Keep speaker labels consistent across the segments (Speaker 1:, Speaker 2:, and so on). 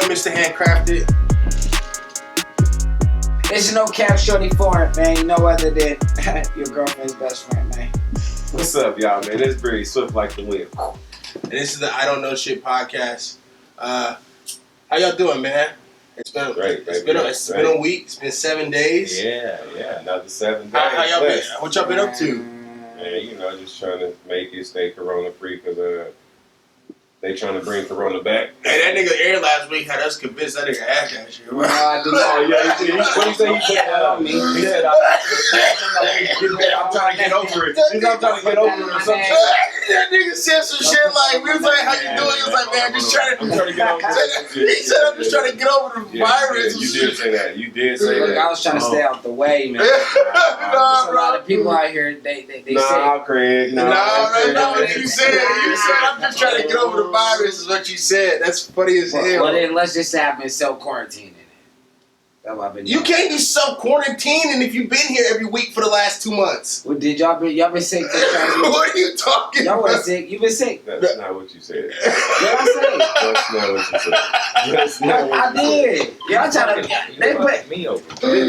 Speaker 1: Mr. HandCrafted.
Speaker 2: It's no cap shorty for it, man. No other than your girlfriend's best friend, man.
Speaker 3: What's up, y'all, man? It's Brady, swift like the wind.
Speaker 1: And this is the I Don't Know Shit podcast. How y'all doing, man? It's been
Speaker 3: Great,
Speaker 1: it's been a week. It's been 7 days.
Speaker 3: Yeah, another 7 days.
Speaker 1: How y'all been? What y'all been up to?
Speaker 3: Man, just trying to make it stay corona free because they trying to bring corona back.
Speaker 1: Hey, that nigga Air last week had us convinced that nigga had that shit.
Speaker 2: No, I did not.
Speaker 3: Oh, yeah, he did. What he say? He put that on me. He said, I'm trying to get over it. He said, I'm trying to get over it or something.
Speaker 1: That nigga said some shit like, we was like, how you doing? He was like, man, I'm just trying to get over it. He said, I'm just trying to get over the virus.
Speaker 3: You did say that. You did say
Speaker 2: Look,
Speaker 3: that.
Speaker 2: I was trying to stay out the way, man.
Speaker 1: Nah,
Speaker 2: There's a
Speaker 1: bro.
Speaker 2: lot of people out here, they
Speaker 3: Nah, Craig.
Speaker 1: No, that's not what you said. You said, I'm just trying to get over the virus is what you said. That's funny as hell.
Speaker 2: Well, then let's just say I've been self-quarantining. That's what I've been doing.
Speaker 1: You can't be self-quarantining if you've been here every week for the last 2 months.
Speaker 2: Well, did y'all been sick?
Speaker 1: What are you talking
Speaker 2: Y'all
Speaker 1: about?
Speaker 2: were sick. You been sick.
Speaker 3: That's not what you said.
Speaker 2: What I
Speaker 3: That's not what you said. That's
Speaker 2: say?
Speaker 3: not what
Speaker 2: I did. Y'all trying to. They put
Speaker 3: me over.
Speaker 2: They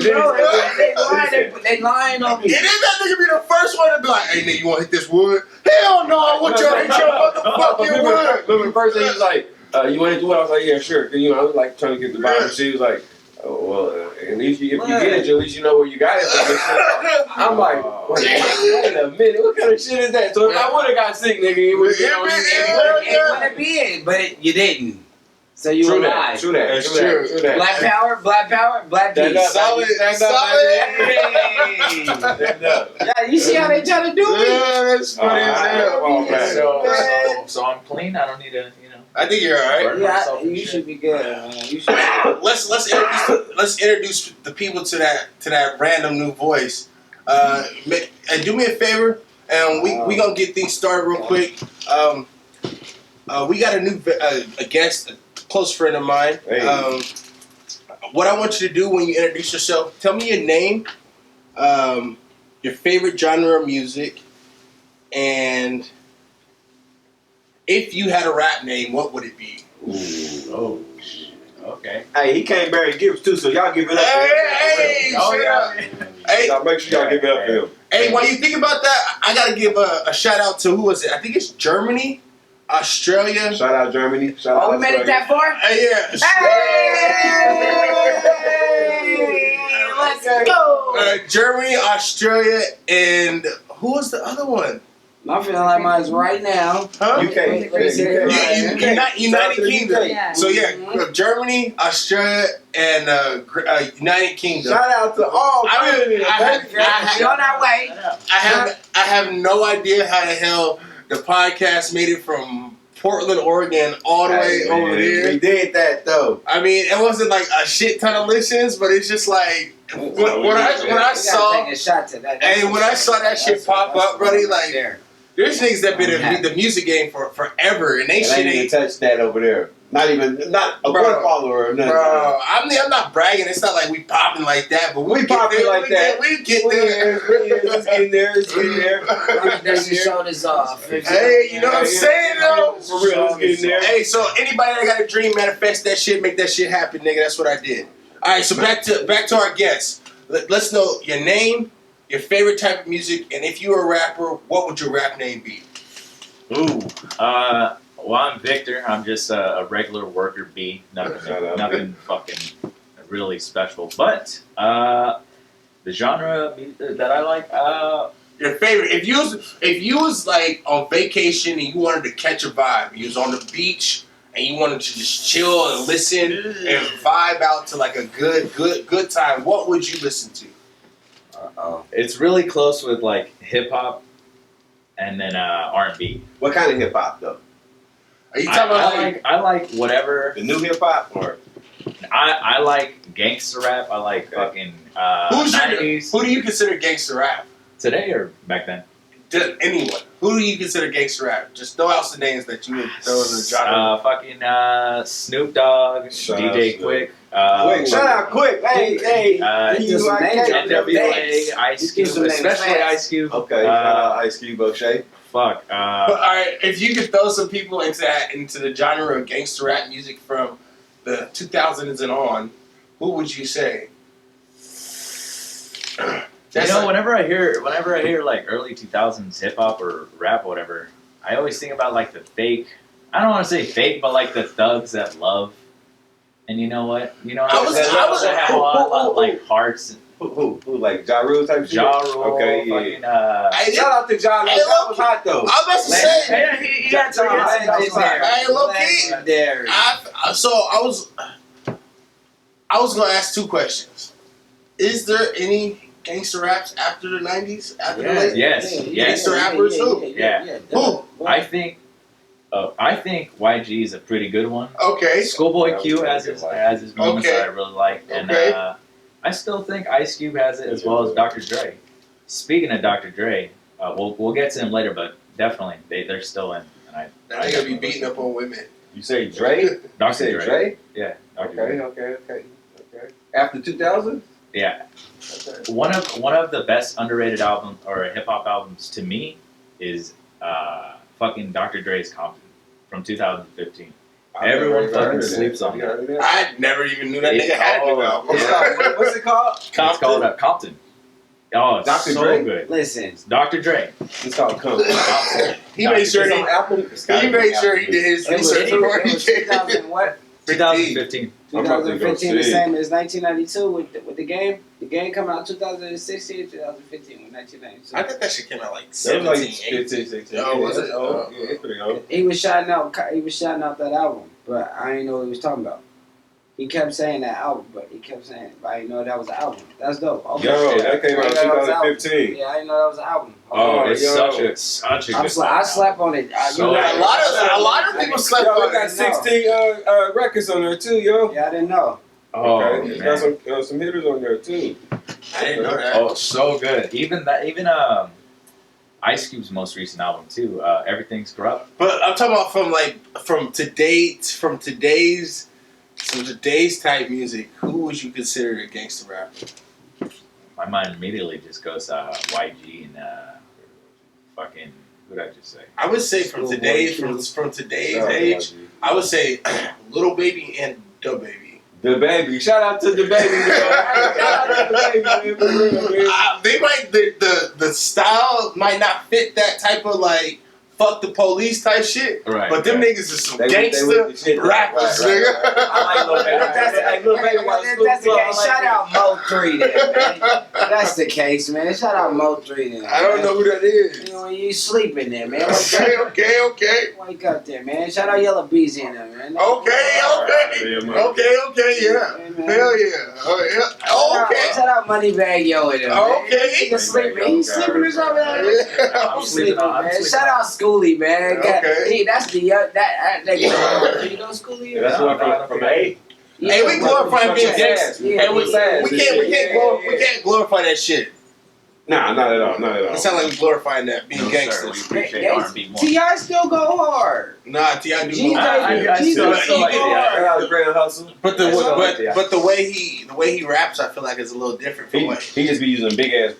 Speaker 2: lying on me.
Speaker 1: And then that nigga be the first one to be like, hey, nigga, you want to hit this wood? Hell no, I want you to hit your motherfucking wood.
Speaker 3: Remember the first thing he was like, you want to do it? I was like, yeah, sure. Cause, I was like trying to get the vibe. She was like, oh, well, at least if you get it, at least you know where you got it. I'm like, wait a minute, what kind of shit is that? So if I would have got sick, nigga, it would
Speaker 2: It would have been, but you didn't. So you were live.
Speaker 3: True that.
Speaker 1: That's true.
Speaker 2: Black power, black peace.
Speaker 1: Solid.
Speaker 2: Yeah, you see how they try to do it?
Speaker 1: Yeah, that's funny as hell.
Speaker 4: So I'm clean. I don't need to,
Speaker 1: I think you're alright.
Speaker 2: Yeah, you should be good, man. You should.
Speaker 1: Let's introduce the people to that random new voice. And do me a favor, and we gonna get things started real quick. We got a new a guest, a close friend of mine.
Speaker 3: Hey.
Speaker 1: What I want you to do when you introduce yourself, tell me your name, your favorite genre of music, and if you had a rap name, what would it be?
Speaker 3: Ooh.
Speaker 4: Oh, okay.
Speaker 3: Hey, he can't bury gifts too, so y'all give it up.
Speaker 1: Hey, Hey,
Speaker 3: y'all make sure y'all give it up for him.
Speaker 1: Hey, while you think about that, I gotta give a shout out to who was it? I think it's Germany, Australia.
Speaker 3: Shout out Germany. Shout out
Speaker 2: We made it that far?
Speaker 1: Yeah.
Speaker 2: Hey, let's go.
Speaker 1: Germany, Australia, and who was the other one?
Speaker 2: I'm feeling like mine's right now.
Speaker 1: Huh?
Speaker 3: UK.
Speaker 1: United Kingdom.
Speaker 5: Yeah.
Speaker 1: So Germany, Australia, and United Kingdom.
Speaker 3: Shout out to all.
Speaker 2: On our way.
Speaker 1: I have no idea how the hell the podcast made it from Portland, Oregon, all the way over there.
Speaker 3: We did that though.
Speaker 1: I mean, it wasn't like a shit ton of listens, but it's just like when I saw
Speaker 2: take a shot to that.
Speaker 1: and when I saw that shit pop up, buddy, like
Speaker 2: there.
Speaker 1: there's niggas that been in the music game for forever, and they
Speaker 3: And I
Speaker 1: shit
Speaker 3: didn't
Speaker 1: ain't.
Speaker 3: even touch that over there. Not a one follower or nothing.
Speaker 1: Bro, I'm not bragging. It's not like we popping like that, but we
Speaker 3: popping like that.
Speaker 1: We get there.
Speaker 3: It's getting there. It's getting there.
Speaker 2: That's your shoulders off.
Speaker 1: Hey, you know what I'm saying though?
Speaker 3: For real, it's getting there.
Speaker 1: Hey, so anybody that got a dream, manifest that shit, make that shit happen, nigga. That's what I did. All right, so back to our guests. Let's know your name, your favorite type of music, and if you were a rapper, what would your rap name be?
Speaker 4: Ooh. Well, I'm Victor. I'm just a regular worker bee. Nothing fucking really special. But the genre that I like.
Speaker 1: Your favorite. If you was like on vacation and you wanted to catch a vibe, you was on the beach and you wanted to just chill and listen and vibe out to like a good time, what would you listen to?
Speaker 4: It's really close with like hip hop and then R&B.
Speaker 3: What kind of hip hop though?
Speaker 1: Are you talking about
Speaker 4: I like whatever.
Speaker 3: The new hip hop or?
Speaker 4: I like gangster rap. I like fucking 90s.
Speaker 1: who do you consider gangster rap?
Speaker 4: Today or back then?
Speaker 1: Anyone. Who do you consider gangster rap? Just throw out some names that you would throw in the genre.
Speaker 4: Fucking Snoop Dogg,
Speaker 3: Shout
Speaker 4: DJ
Speaker 3: out
Speaker 4: Quick.
Speaker 3: Quick, shout out Quick. Hey.
Speaker 4: NWA, Ice Cube, especially Ice Cube.
Speaker 3: Okay, shout out Ice Cube, O'Shea.
Speaker 4: Fuck.
Speaker 1: All right, if you could throw some people into the genre of gangster rap music from the 2000s and on, who would you say?
Speaker 4: You know, whenever I hear like early 2000s hip hop or rap or whatever, I always think about like the fake. I don't want to say fake, but like the thugs that love. And you know what? You know,
Speaker 1: I was
Speaker 4: that have a lot like hearts. And,
Speaker 3: Who like Ja Rule type shit?
Speaker 4: Ja Rule,
Speaker 3: Okay, yeah.
Speaker 4: fucking,
Speaker 3: Shout out to Ja Rule.
Speaker 1: Hey,
Speaker 3: That was hot though.
Speaker 1: I was about to say.
Speaker 4: yeah, he had some hits.
Speaker 1: Hey, low key.
Speaker 2: Legendary.
Speaker 1: I was gonna ask two questions. Is there any gangster raps after the 90s? After the late?
Speaker 4: Yes.
Speaker 1: Gangster rappers? Who? Who?
Speaker 4: I think YG is a pretty good one.
Speaker 1: Okay.
Speaker 4: Schoolboy Q has his moments
Speaker 1: Okay.
Speaker 4: that I really like, and
Speaker 1: Okay.
Speaker 4: I still think Ice Cube has it as well as Dr. Dre. Speaking of Dr. Dre, we'll get to him later, but definitely they're still in. And
Speaker 1: That nigga be beating up on women.
Speaker 3: You say Dre? You
Speaker 4: Dr.
Speaker 3: say
Speaker 4: Dre.
Speaker 3: Dre?
Speaker 4: Yeah, Dr. Dre.
Speaker 3: Okay. After 2000?
Speaker 4: Yeah.
Speaker 3: Okay.
Speaker 4: One of the best underrated album or hip hop albums to me is fucking Dr. Dre's Compton from 2015. Everyone fucking sleeps on that.
Speaker 1: I never even knew that nigga had a new album.
Speaker 3: What's it called?
Speaker 4: It's called Compton. Oh, it's
Speaker 3: Dr.
Speaker 4: so
Speaker 3: Dre?
Speaker 4: good.
Speaker 2: Listen,
Speaker 4: It's Dr. Dre.
Speaker 3: It's called Compton.
Speaker 1: He made sure
Speaker 3: It's
Speaker 1: he
Speaker 3: on Apple.
Speaker 1: he made sure he did his
Speaker 2: it was
Speaker 1: research before he
Speaker 2: 2000
Speaker 1: came.
Speaker 2: what?
Speaker 4: 2015.
Speaker 3: I'm about to go
Speaker 2: 2015, the
Speaker 3: see.
Speaker 2: same as 1992 with the game. The game come out 2016, 2015 with 1992.
Speaker 1: I think that shit came out like
Speaker 3: That was
Speaker 1: 17,
Speaker 3: like
Speaker 1: 18.
Speaker 3: 15, 16.
Speaker 1: Oh, was it?
Speaker 3: Oh, yeah, it's pretty old.
Speaker 2: He was shouting out that album, but I didn't know what he was talking about. He kept saying that album, but I didn't know that was an album. That's dope. Okay.
Speaker 3: Yo, that came out in
Speaker 2: I didn't know that was an album.
Speaker 3: 2015.
Speaker 2: Yeah, I didn't know that was an album.
Speaker 4: Oh, it's
Speaker 3: yo.
Speaker 4: such a
Speaker 2: I
Speaker 4: good
Speaker 2: slept on it.
Speaker 4: So
Speaker 1: A lot of people slept
Speaker 3: Yo,
Speaker 1: on
Speaker 3: we got
Speaker 1: it.
Speaker 3: 16 records on there too, yo.
Speaker 2: Yeah, I didn't know.
Speaker 4: Oh,
Speaker 3: Okay, it's got
Speaker 4: man.
Speaker 3: some hitters on there too.
Speaker 1: I didn't know that.
Speaker 4: Oh, so good. Even Ice Cube's most recent album too. Everything's Corrupt.
Speaker 1: But I'm talking about from today's type music. Who would you consider a gangster rapper?
Speaker 4: My mind immediately just goes YG and fucking who did I just say?
Speaker 1: I would say from today's age, I would say Little Baby and Da Baby.
Speaker 3: The Baby. Shout out to The Baby. Shout out to The Baby, man. For real, man.
Speaker 1: They might the style might not fit that type of like fuck the police type shit.
Speaker 4: Right.
Speaker 1: But them niggas is some
Speaker 3: They
Speaker 1: gangster
Speaker 3: with the shit.
Speaker 1: rappers,
Speaker 3: Right.
Speaker 1: nigga.
Speaker 3: I like Lil Baby. Lil Baby was
Speaker 2: That's the
Speaker 3: cool.
Speaker 2: case. Shout out Mo 3 then, man. That's the case, man. Shout out Mo 3 then.
Speaker 1: I don't know who that is.
Speaker 2: You know, you sleeping there, man.
Speaker 1: Okay.
Speaker 2: Wake up there, man. Shout out Yellow Beezy in there, man.
Speaker 1: Okay, yeah.
Speaker 2: Hey, man.
Speaker 1: Hell yeah. Okay.
Speaker 2: Shout out Moneybag Yo in there, man.
Speaker 1: Okay.
Speaker 2: He's sleeping. He's sleeping or something.
Speaker 1: Yeah.
Speaker 2: He's sleeping, man. Shout out Schoolie, man.
Speaker 1: Okay.
Speaker 2: That's the that do you know Schoolie?
Speaker 3: That's one from A.
Speaker 1: Hey, we glorify being gangster.
Speaker 2: Yeah,
Speaker 1: Hey, we can't glorify that shit.
Speaker 3: Nah, not at all.
Speaker 1: It sounds like we glorifying that being
Speaker 4: No, sir,
Speaker 1: gangster.
Speaker 4: we appreciate R&B more.
Speaker 2: T.I. still go hard.
Speaker 1: Nah, T.I. do
Speaker 2: G-
Speaker 1: go
Speaker 4: I still like
Speaker 3: Shout out to Grand Hustle.
Speaker 1: But
Speaker 4: I still like
Speaker 1: but the way he raps, I feel like is a little different from what.
Speaker 3: He just be using big ass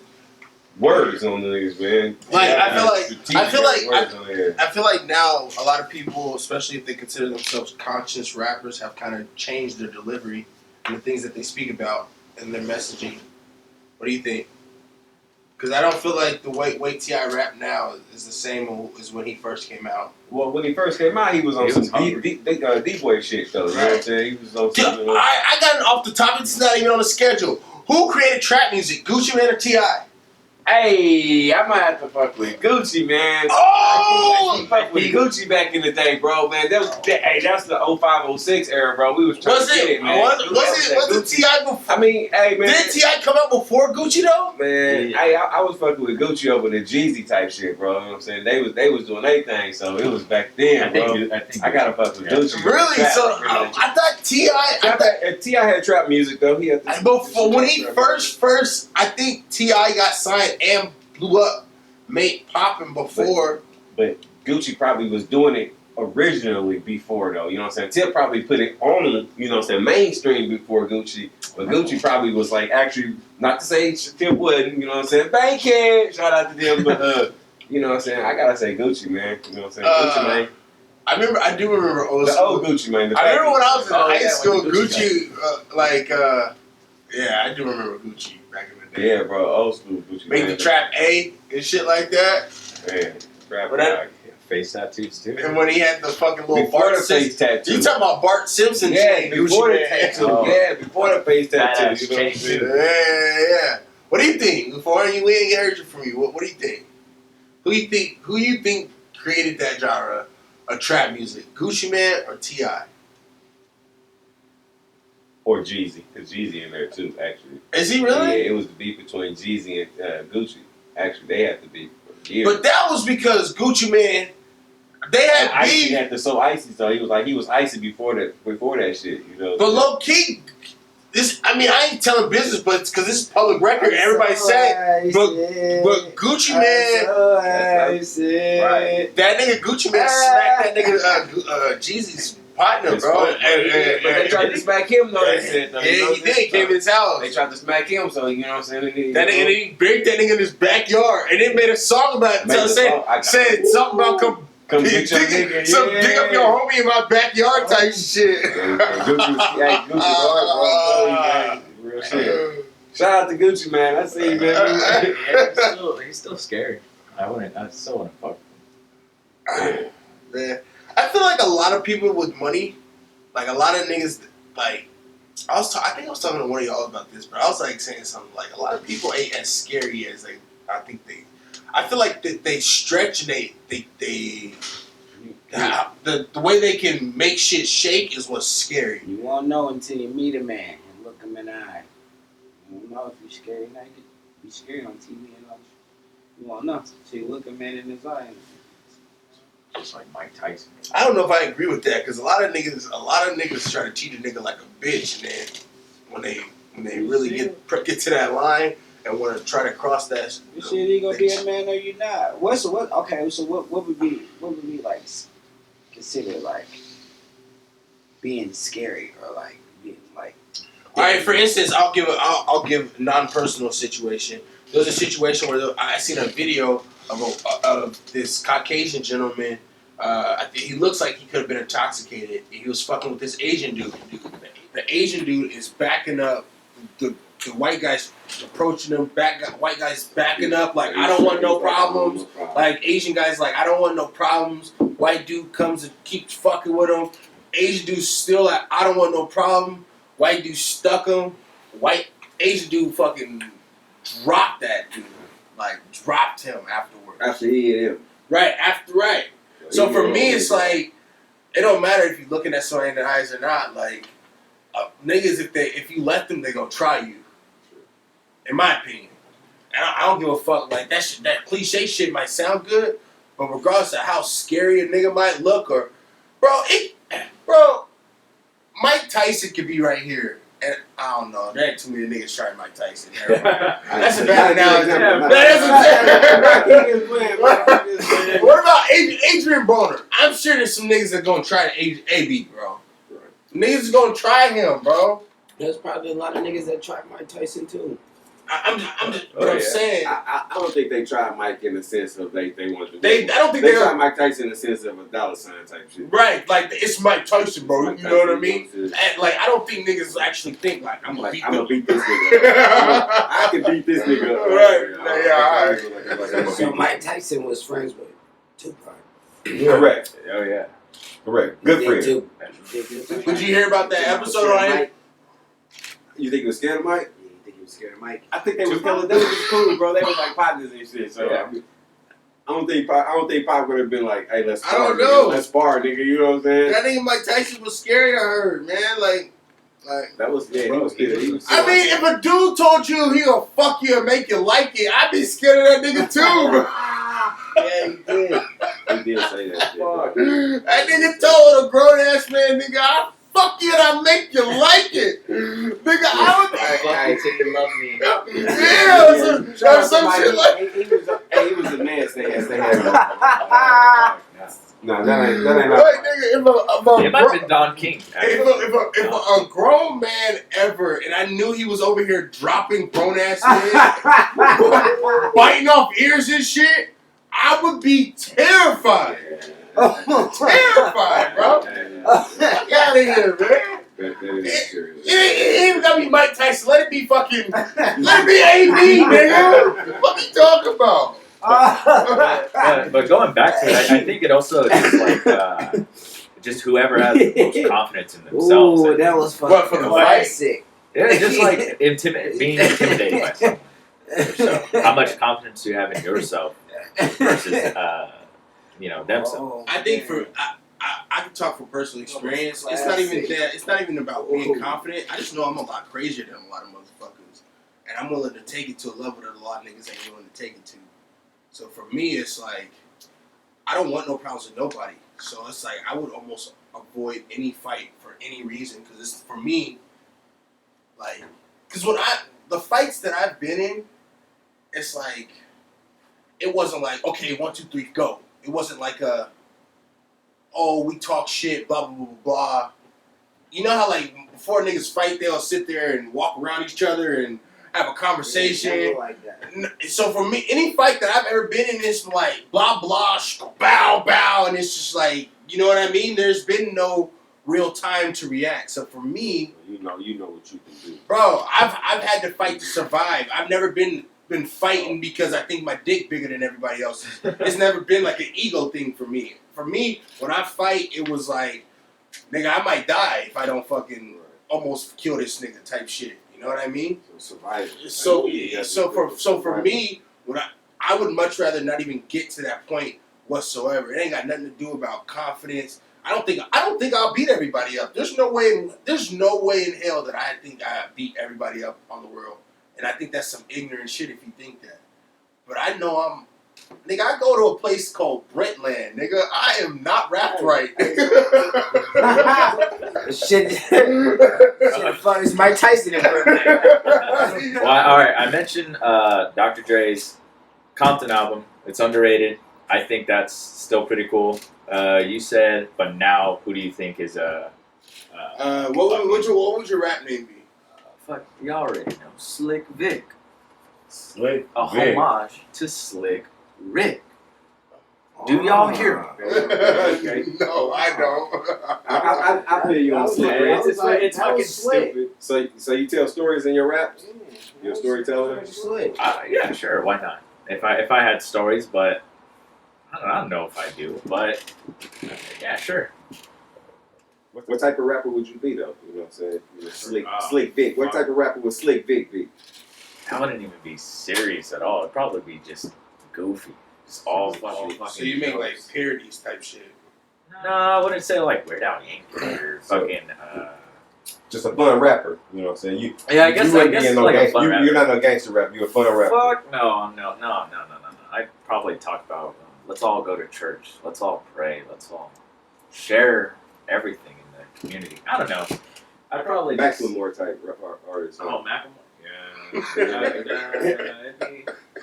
Speaker 3: words on the niggas, man.
Speaker 1: Like,
Speaker 3: Yeah,
Speaker 1: I feel like
Speaker 3: words on there.
Speaker 1: I feel like now a lot of people, especially if they consider themselves conscious rappers, have kind of changed their delivery and the things that they speak about and their messaging. What do you think? Because I don't feel like the way T.I. rap now is the same as when he first came out.
Speaker 3: Well, when he first came out, he was on
Speaker 4: He was
Speaker 3: some
Speaker 4: hungry.
Speaker 3: D-boy shit, though. You know what I'm saying? He was on
Speaker 1: Dude,
Speaker 3: some...
Speaker 1: I got it off the top. It's not even on the schedule. Who created trap music? Gucci Mane or T.I.?
Speaker 3: Hey, I might have to fuck with Gucci, man.
Speaker 1: Oh!
Speaker 3: I fucked with Gucci back in the day, bro, man. That's the 05, 06 era, bro. We was trying
Speaker 1: Was
Speaker 3: to get
Speaker 1: it?
Speaker 3: man.
Speaker 1: Was it T.I. before?
Speaker 3: I mean, hey, man.
Speaker 1: Did T.I. come out before Gucci though?
Speaker 3: Man,
Speaker 4: Yeah.
Speaker 3: hey, I was fucking with Gucci over the Jeezy type shit, bro. You know what I'm saying? They was doing their thing, so it was back then, bro. I gotta fuck with Gucci.
Speaker 1: Really?
Speaker 3: Trap,
Speaker 1: So
Speaker 3: really.
Speaker 1: I thought T.I.
Speaker 3: T.I. had trap music, though. He had
Speaker 1: Before when he first, I think T.I. got signed and blew up, made popping before.
Speaker 3: But Gucci probably was doing it originally before, though. You know what I'm saying? Tip probably put it on, you know what I'm saying, mainstream before Gucci. But Gucci probably was like, actually, not to say Tip wouldn't, you know what I'm saying? Bankhead! Shout out to them, but, you know what I'm saying? I gotta say Gucci, man. You know what I'm saying? Gucci, man.
Speaker 1: I do remember old
Speaker 3: The
Speaker 1: school.
Speaker 3: old Gucci Mane.
Speaker 1: I remember when I was in high
Speaker 3: yeah,
Speaker 1: school,
Speaker 3: with the Gucci
Speaker 1: Gucci, yeah, I do remember Gucci back in the day.
Speaker 3: Yeah, bro, old school Gucci
Speaker 1: Make
Speaker 3: Mane.
Speaker 1: the trap A and shit like that.
Speaker 3: Man, trap
Speaker 1: But that-
Speaker 3: dog.
Speaker 4: Face tattoos too.
Speaker 1: And when he had the fucking little
Speaker 3: Before
Speaker 1: Bart
Speaker 3: the face
Speaker 1: Simpson.
Speaker 3: tattoo.
Speaker 1: You talking about Bart Simpson?
Speaker 3: Yeah,
Speaker 1: chain,
Speaker 3: before
Speaker 1: Gucci
Speaker 3: the
Speaker 1: Man.
Speaker 3: tattoo.
Speaker 4: Oh.
Speaker 3: Yeah, before the face tattoo.
Speaker 4: Badass
Speaker 3: You know what I'm
Speaker 4: chain,
Speaker 3: saying?
Speaker 4: too.
Speaker 1: Yeah. What do you think? Before we ain't heard from you. What do you think? Who you think created that genre of trap music? Gucci Man or T.I.?
Speaker 3: Or Jeezy, because Jeezy in there too, actually.
Speaker 1: Is he really?
Speaker 3: Yeah, it was the beef between Jeezy and Gucci. Actually, they had to beef for years.
Speaker 1: But that was because Gucci Man, they had
Speaker 3: Icy
Speaker 1: beef.
Speaker 3: had the so icy, so he was icy before that shit, you know.
Speaker 1: But low key, I ain't telling business, but it's because this is public record. Everybody said, but Gucci Man,
Speaker 3: Right.
Speaker 1: that nigga Gucci Man smacked that nigga Jeezy's partner,
Speaker 3: His
Speaker 1: bro.
Speaker 3: phone, but they tried to smack him though. They said, though, you know
Speaker 1: Yeah, he
Speaker 3: what I'm
Speaker 1: did.
Speaker 3: saying?
Speaker 1: He came in his house.
Speaker 3: They tried to smack him, so you know what I'm saying.
Speaker 1: That nigga, and he break that nigga in his backyard, and they made a song about it. So said something about
Speaker 3: come get your nigga.
Speaker 1: dig up your homie in my backyard type shit.
Speaker 3: And Gucci was hard, bro. Real shit. Shout out to Gucci, man. I see you, man.
Speaker 4: He's still scary. I still want to fuck with him.
Speaker 1: Man, I feel like a lot of people with money, like a lot of niggas, like I think I was talking to one of y'all about this, but I was like saying something like a lot of people ain't as scary as I feel like they stretch and the way they can make shit shake is what's scary.
Speaker 2: You won't know until you meet a man and look him in the eye. You won't know if you're scary naked. Be scary on TV and all. You won't know until you look a man in his eye.
Speaker 4: Just like Mike Tyson.
Speaker 1: I don't know if I agree with that because a lot of niggas try to treat a nigga like a bitch, and then when they really get to that line and want to try to cross that.
Speaker 2: You said you gonna be a man or you not. Okay, so what would be like considered like being scary or like being like?
Speaker 1: All right, for instance, I'll give non-personal situation. There was a situation where I seen a video of this Caucasian gentleman. I think he looks like he could have been intoxicated. He was fucking with this Asian dude. The Asian dude is backing up. The white guy's approaching him. White guy's backing up like, I don't want no problems. Like Asian guy's like, I don't want no problems. White dude comes and keeps fucking with him. Asian dude's still like, I don't want no problem. White dude stuck him. Asian dude fucking dropped that dude. Like dropped him afterwards.
Speaker 3: After he hit him.
Speaker 1: Right. So for me, it's like it don't matter if you're looking at somebody in the eyes or not. Like niggas, if you let them, they gonna try you. In my opinion, and I don't give a fuck. Like that cliche shit might sound good, but regardless of how scary a nigga might look, or bro, Mike Tyson could be right here. And I don't know. There ain't too many niggas trying Mike Tyson. That's a bad analogy. What about Adrian Broner? I'm sure there's some niggas that gonna try AB, bro. Niggas is gonna try him, bro.
Speaker 5: There's probably a lot of niggas that try Mike Tyson too.
Speaker 1: I'm saying.
Speaker 3: I don't think they tried Mike in the sense of they wanted to.
Speaker 1: I don't think
Speaker 3: they tried Mike Tyson in the sense of a dollar sign type shit.
Speaker 1: Right, like it's Mike Tyson, bro.
Speaker 3: Mike
Speaker 1: you know what I
Speaker 3: Tyson,
Speaker 1: mean?
Speaker 3: you know,
Speaker 1: And, like I don't think niggas actually think like I'm gonna beat
Speaker 3: this nigga. I can beat this nigga.
Speaker 1: Right.
Speaker 3: Alright.
Speaker 5: So Mike Tyson was friends with Tupac.
Speaker 3: Correct. Oh yeah. Correct. Good friend.
Speaker 1: Did you hear about that episode on him?
Speaker 3: You think he was scared of Mike?
Speaker 2: Yeah, you think he was scared of Mike?
Speaker 3: I think they was just cool, bro. They was like partners and shit. So
Speaker 4: Yeah.
Speaker 3: I don't think Pop would have been like, hey, let's
Speaker 1: I
Speaker 3: spar,
Speaker 1: don't know.
Speaker 3: nigga. Let's spar, nigga. You know what I'm saying?
Speaker 1: That nigga Mike Tyson was scary. I heard, man. Like.
Speaker 3: That was he was scared.
Speaker 1: I mean, if a dude told you he gonna fuck you and make you like it, I'd be scared of that nigga too, bro.
Speaker 2: Yeah, he did.
Speaker 3: He did say that shit. Bro.
Speaker 1: That nigga told a grown ass man, nigga, I'll fuck you and I'll make you like it. Nigga, I would.
Speaker 5: Alright, so you love me.
Speaker 1: Yeah, some shit like.
Speaker 3: He was a man. They had. No, that ain't.
Speaker 1: Wait, nigga,
Speaker 4: It might have been Don King.
Speaker 1: if a grown man ever, and I knew he was over here dropping grown ass men, biting off ears and shit, I would be terrified. Terrified, bro. Fuck out of here, man.
Speaker 3: That is serious.
Speaker 1: It ain't gotta be Mike Tyson. Let it be fucking. Let it be AB, nigga. What you talking about?
Speaker 4: But going back to it, I think it also just like just whoever has the most confidence in themselves.
Speaker 2: Ooh,
Speaker 4: I
Speaker 2: that
Speaker 4: think.
Speaker 2: was fucking
Speaker 1: What, for the fight?
Speaker 2: classic.
Speaker 4: Yeah, just like being intimidated by someone. So, how much confidence do you have in yourself versus themselves?
Speaker 1: I think I can talk from personal experience. It's not even that. It's not even about being confident. I just know I'm a lot crazier than a lot of motherfuckers, and I'm willing to take it to a level that a lot of niggas ain't willing to take it to. So for me, it's like I don't want no problems with nobody. So it's like I would almost avoid any fight for any reason because it's for me. Like, because the fights that I've been in, it's like it wasn't like okay 1 2 3 go. It wasn't like we talk shit, blah, blah, blah, blah, blah. You know how, like, before niggas fight, they'll sit there and walk around each other and have a conversation?
Speaker 2: Yeah, like that.
Speaker 1: So for me, any fight that I've ever been in is like, blah, blah, bow, bow, and it's just like, you know what I mean? There's been no real time to react. So for me...
Speaker 3: You know what you can do.
Speaker 1: Bro, I've had to fight to survive. I've never been fighting because I think my dick bigger than everybody else's. It's never been like an ego thing for me. For me, when I fight, it was like, nigga, I might die if I don't fucking almost kill this nigga type shit. You know what I mean?
Speaker 3: So survival.
Speaker 1: So for me, when I would much rather not even get to that point whatsoever. It ain't got nothing to do about confidence. I don't think I'll beat everybody up. There's no way in hell that I think I beat everybody up on the world. And I think that's some ignorant shit if you think that. But I know nigga, I go to a place called Brentland, nigga. I am not wrapped right.
Speaker 2: Shit fun as Mike Tyson in Brooklyn.
Speaker 4: Well, all right. I mentioned Dr. Dre's Compton album. It's underrated. I think that's still pretty cool. You said, but now, who do you think is
Speaker 1: what would your rap name be?
Speaker 4: fuck, you already know. Slick Vic.
Speaker 3: Slick
Speaker 4: A
Speaker 3: Vic.
Speaker 4: homage to Slick Rick. Do y'all hear me?
Speaker 1: No, I don't.
Speaker 3: I feel you on Slick Rick.
Speaker 4: It's fucking stupid.
Speaker 3: So you tell stories in your raps? You're a storyteller?
Speaker 4: Yeah, sure. Why not? If I had stories, but I don't know if I do. But yeah, sure.
Speaker 3: What type of rapper would you be though? You know what I'm saying? You're Slick Vic. What type of rapper would Slick Vic be?
Speaker 4: I wouldn't even be serious at all. It'd probably be just goofy. Just all fucking.
Speaker 1: So you make like parodies type shit.
Speaker 4: No, I wouldn't say like Weird Al Yankovic or fucking.
Speaker 3: Just a fun rapper. You know what I'm saying?
Speaker 4: I guess like a fun rapper.
Speaker 3: You're not no gangster rapper. You're a fun rapper.
Speaker 4: Fuck no. I'd probably talk about let's all go to church. Let's all pray. Let's all share everything in the community. I don't know. I'd probably
Speaker 3: Macklemore type rap artist.
Speaker 4: Oh, Macklemore. Yeah.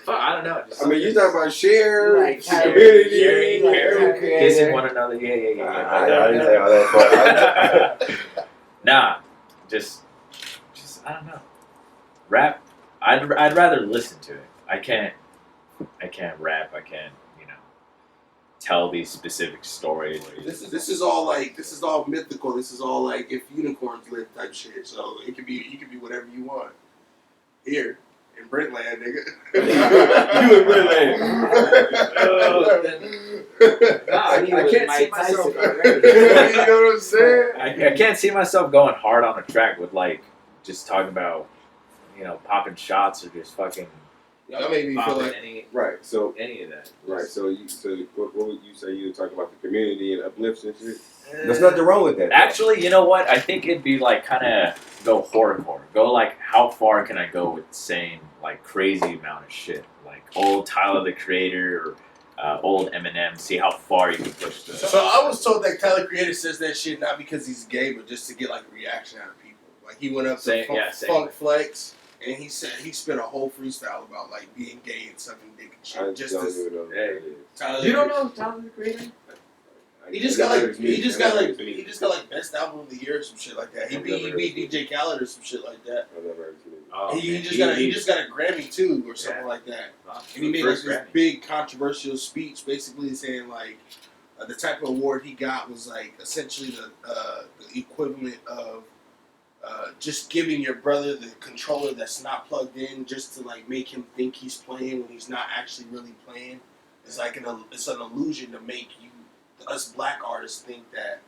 Speaker 4: Fuck, I don't know.
Speaker 3: I mean, you talking about share,
Speaker 2: Like,
Speaker 3: community,
Speaker 4: sharing, kissing one another. Yeah.
Speaker 3: I didn't say all that part.
Speaker 4: Nah, just I don't know. Rap. I'd rather listen to it. I can't rap. I can't tell these specific stories.
Speaker 1: This is all mythical. This is all like if unicorns live type shit. So you could be whatever you want. Here in Brentland, nigga.
Speaker 3: You in Brentland.
Speaker 2: I can't see myself.
Speaker 1: You know what I'm saying?
Speaker 4: I can't see myself going hard on a track with like just talking about popping shots or just fucking.
Speaker 1: That made me feel like
Speaker 3: Right. So
Speaker 4: any of that.
Speaker 3: right. So what would you say? You were talking about the community and uplifts and shit. There's nothing wrong with that.
Speaker 4: Actually, you know what? I think it'd be like kind of go horrorcore. Go like how far can I go with saying like crazy amount of shit, like old Tyler the Creator or old Eminem. See how far you can push this.
Speaker 1: So I was told that Tyler Creator says that shit not because he's gay, but just to get like a reaction out of people. Like he went up to Funk Flex. And he said he spit a whole freestyle about like being gay and sucking dick and shit.
Speaker 3: I don't even know who that is.
Speaker 1: Tyler,
Speaker 4: You don't know Tyler the Creator?
Speaker 1: He just got like best album of the year or some shit like that. He beat DJ Khaled or some shit like that.
Speaker 3: I've never heard his music.
Speaker 4: Oh,
Speaker 1: He just got a Grammy too or something like that. And he made like this big controversial speech, basically saying like the type of award he got was like essentially the equivalent of just giving your brother the controller that's not plugged in just to like make him think he's playing when he's not actually really playing. It's like it's an illusion to make us black artists think that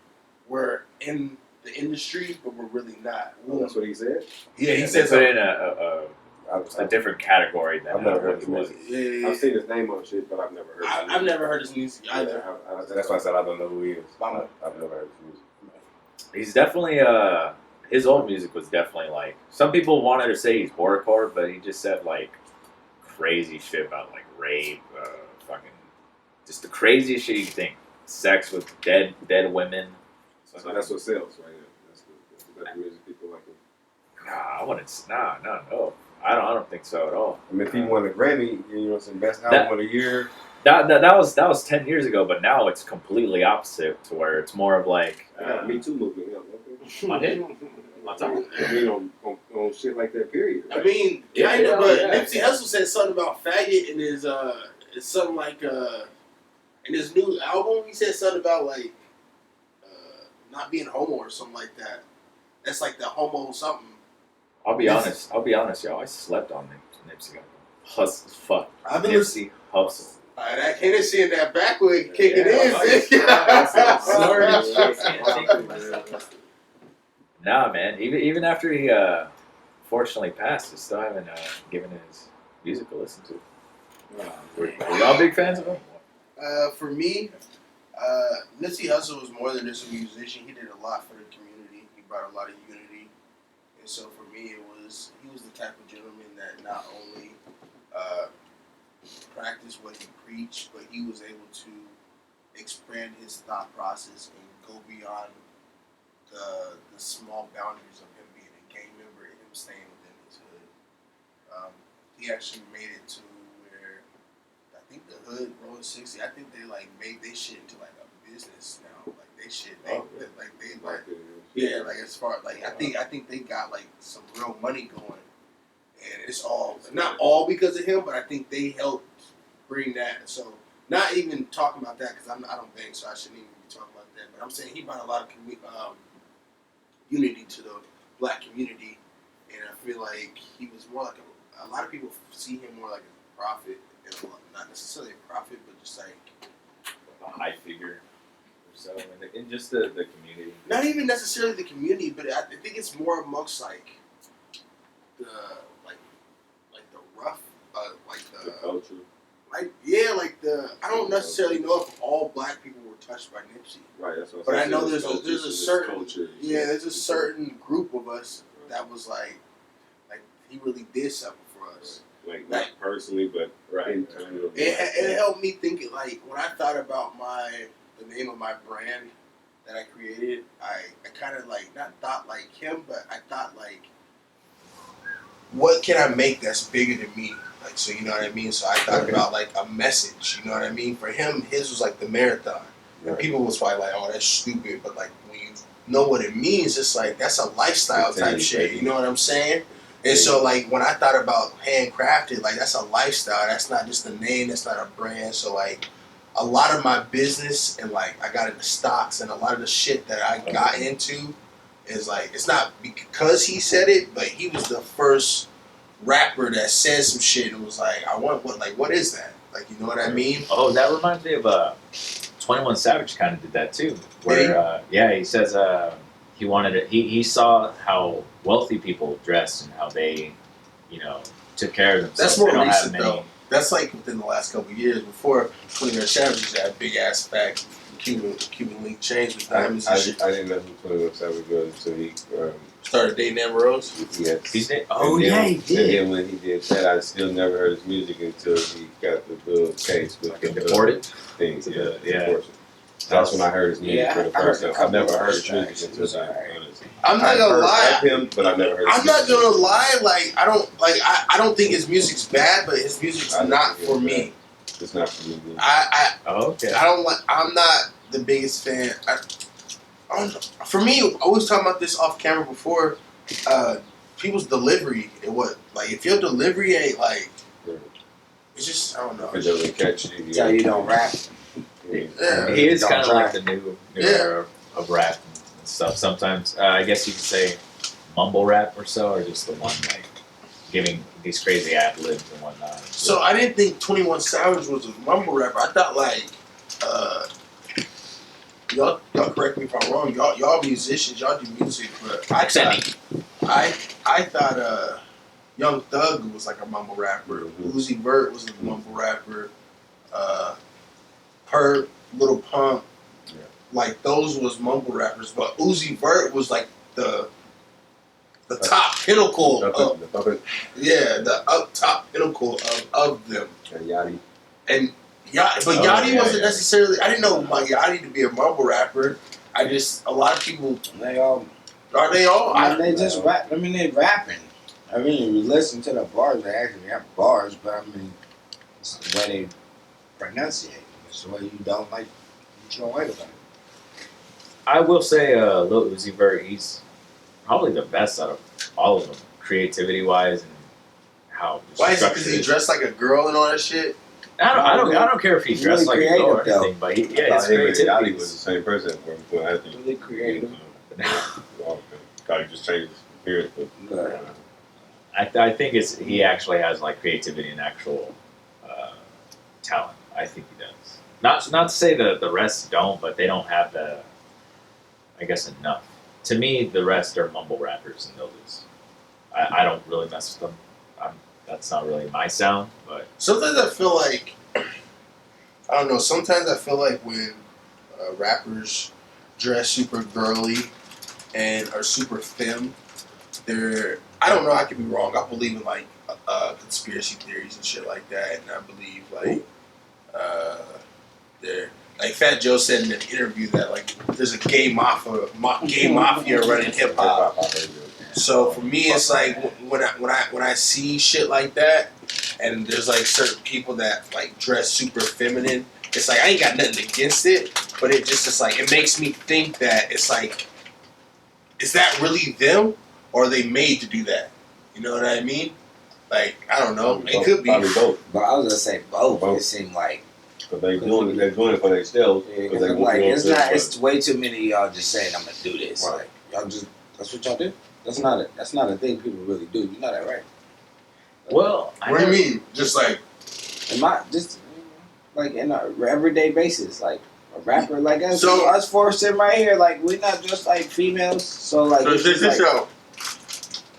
Speaker 1: we're in the industry, but we're really not.
Speaker 3: Oh, that's what he said?
Speaker 1: Yeah, he
Speaker 4: They
Speaker 1: said
Speaker 4: put in
Speaker 1: something.
Speaker 4: a different category than
Speaker 3: I've never heard his music.
Speaker 1: Yeah.
Speaker 3: I've seen his name on shit, but I've never heard his music.
Speaker 1: I've never heard his music either.
Speaker 3: Yeah, that's why I said I don't know who he is. I've never heard his music.
Speaker 4: He's definitely his old music was definitely like some people wanted to say he's horrorcore, but he just said like crazy shit about like rape, fucking just the craziest shit you think. Sex with dead women.
Speaker 3: So that's what sells right now. That's the type of music people like him.
Speaker 4: Nah, I wouldn't. No. I don't think so at all.
Speaker 3: I mean, if he won a Grammy, you know, some best album of the year.
Speaker 4: That was 10 years ago, but now it's completely opposite to where it's more of like
Speaker 3: Me Too movement.
Speaker 4: I did.
Speaker 3: I mean, on shit like that. Period.
Speaker 1: I mean, kind of, but Nipsey Hussle said something about faggot in his it's something like in his new album. He said something about like not being homo or something like that. That's like the homo something.
Speaker 4: I'll be honest, y'all. I slept on Nipsey Hussle. Fuck.
Speaker 1: I've been
Speaker 4: Nipsey Hussle.
Speaker 1: That Hennessy in that backwood kicking in.
Speaker 4: Nah, man. Even after he fortunately passed, I still haven't given his music a listen to. Were y'all big fans of him?
Speaker 1: For me, Nipsey Hussle was more than just a musician. He did a lot for the community. He brought a lot of unity. And so for me, he was the type of gentleman that not only practiced what he preached, but he was able to expand his thought process and go beyond the small boundaries of him being a gang member and him staying within his hood. He actually made it to where I think the hood Road 60. I think they like made they shit into like a business now. Like they shit, like as far like I think they got like some real money going, and it's all not all because of him, but I think they helped bring that. So not even talking about that because I don't think so. I shouldn't even be talking about that. But I'm saying he brought a lot of unity to the black community, and I feel like he was more like a lot of people see him more like a prophet, and not necessarily a prophet, but just like
Speaker 4: A high figure or so, in just the community.
Speaker 1: not even necessarily the community, but I think it's more amongst like the rough, like
Speaker 3: The culture.
Speaker 1: like the I don't necessarily know if all black people were touched by Nipsey.
Speaker 3: Right, that's what
Speaker 1: But I
Speaker 3: saying.
Speaker 1: know
Speaker 3: It's
Speaker 1: there's a certain
Speaker 3: culture.
Speaker 1: there's a certain group of us that was like he really did something for us.
Speaker 3: Like not personally, but in general.
Speaker 1: It helped me think like when I thought about the name of my brand that I created, I kind of like not thought like him, but I thought like what can I make that's bigger than me? Like so, you know what I mean. So I thought about like a message. You know what I mean. For him, his was like the marathon. And people was probably like, "Oh, that's stupid," but like when you know what it means, it's like that's a lifestyle type shit. You know what I'm saying? And so like when I thought about HandCrafted, like that's a lifestyle. That's not just a name. That's not a brand. So like a lot of my business and like I got into stocks and a lot of the shit that I got into is like it's not because he said it, but he was the first rapper that said some shit and was like, I want what is that? Like you know what I mean?
Speaker 4: Oh, that reminds me of 21 Savage kind of did that too. Where he says he wanted it. He saw how wealthy people dressed and how they, took care of themselves.
Speaker 1: That's more
Speaker 4: They don't have
Speaker 1: recent
Speaker 4: many-
Speaker 1: though. That's like within the last couple of years. Before 21 Savage used to have big ass fat Cuban link chains with diamonds and shit.
Speaker 3: I didn't know who 21 Savage was until he
Speaker 1: Started dating Amber Rose.
Speaker 3: yes.
Speaker 4: He did.
Speaker 3: And
Speaker 4: He
Speaker 3: then
Speaker 4: did.
Speaker 3: when he did that, I still never heard his music until he got the little case with the
Speaker 4: Deported.
Speaker 3: things. Yeah.
Speaker 4: Yeah.
Speaker 3: That's when I heard his music for the first time. I've never heard his
Speaker 2: tracks.
Speaker 3: music until then. Honestly.
Speaker 1: I'm not
Speaker 3: I've
Speaker 1: gonna
Speaker 3: heard
Speaker 1: lie.
Speaker 3: of him, but I never heard.
Speaker 1: I'm
Speaker 3: his
Speaker 1: not
Speaker 3: music.
Speaker 1: gonna lie. Like I don't think his music's bad, but his music's
Speaker 3: I don't
Speaker 1: not
Speaker 3: think
Speaker 1: for
Speaker 3: it's
Speaker 1: me.
Speaker 3: It's not for me.
Speaker 1: I
Speaker 4: Oh, okay.
Speaker 1: I don't like. I'm not the biggest fan. I don't know. For me, I always talking about this off camera before. People's delivery and what, like, if your delivery ain't like, it's just, I don't know.
Speaker 3: If it doesn't catch you,
Speaker 2: Tell you don't rap.
Speaker 1: Yeah.
Speaker 4: He is
Speaker 2: Don't
Speaker 4: kind of
Speaker 2: try.
Speaker 4: like the new era of rap and stuff. Sometimes I guess you could say mumble rap or so, or just the one like giving these crazy ad libs and whatnot.
Speaker 1: So I didn't think 21 Savage was a mumble rapper. I thought like, y'all correct me if I'm wrong. Y'all musicians, y'all do music, but I thought Young Thug was like a mumble rapper. Uzi Vert was a mumble rapper. Perp, Little Pump, like those was mumble rappers. But Uzi Vert was like the top pinnacle of the up top pinnacle of them.
Speaker 3: And Yachty.
Speaker 1: And Yachty wasn't necessarily. I didn't know about Yachty to be a mumble rapper. I just a lot of people.
Speaker 2: They all.
Speaker 1: Are they all?
Speaker 2: They just rap. I mean, they rapping. I mean, you listen to the bars. They actually have bars, but I mean, it's the way they pronunciate. It's the way you don't like. You don't like about it.
Speaker 4: I will say, Lil Uzi Vert, he's probably the best out of all of them, creativity wise and how.
Speaker 1: Why is it because he dressed like a girl and all that shit?
Speaker 4: I don't care if he
Speaker 2: He's
Speaker 4: dressed
Speaker 2: really
Speaker 4: like a girl or
Speaker 2: creative,
Speaker 4: anything, but his
Speaker 3: Yachty
Speaker 4: creativity
Speaker 3: was the same person before I think.
Speaker 2: Really creative.
Speaker 3: Probably just changed his appearance, but
Speaker 4: I think he actually has like creativity and actual talent. I think he does. Not to say that the rest don't, but they don't have the, I guess, enough. To me, the rest are mumble rappers, and they'll just. I don't really mess with them. That's not really my sound, but
Speaker 1: Sometimes I feel like, I don't know. Sometimes I feel like when rappers dress super girly and are super femme, they're. I don't know. I could be wrong. I believe in like conspiracy theories and shit like that, and I believe like they're like Fat Joe said in an interview that like there's a gay mafia running hip hop. So for me, it's like when I see shit like that, and there's like certain people that like dress super feminine. It's like I ain't got nothing against it, but it's like it makes me think that it's like, is that really them, or are they made to do that? You know what I mean? Like I don't know. It could be.
Speaker 3: Probably both.
Speaker 2: But I was gonna say both.
Speaker 3: Both.
Speaker 2: It seemed like.
Speaker 3: But they're doing it for themselves.
Speaker 2: Yeah,
Speaker 3: Because they want
Speaker 2: like
Speaker 3: to
Speaker 2: it's not. It's way too many of y'all just saying I'm gonna do this.
Speaker 3: Right.
Speaker 2: Like y'all just. That's what y'all do. That's not a thing people really do. You know that, right?
Speaker 4: well,
Speaker 1: What do you mean? Just like
Speaker 2: Just like in a everyday basis, like a rapper like us.
Speaker 1: So-
Speaker 2: Us four sitting right here, like we're not just like females. So like,
Speaker 1: so
Speaker 2: it's
Speaker 1: check
Speaker 2: just
Speaker 1: this
Speaker 2: like
Speaker 1: out.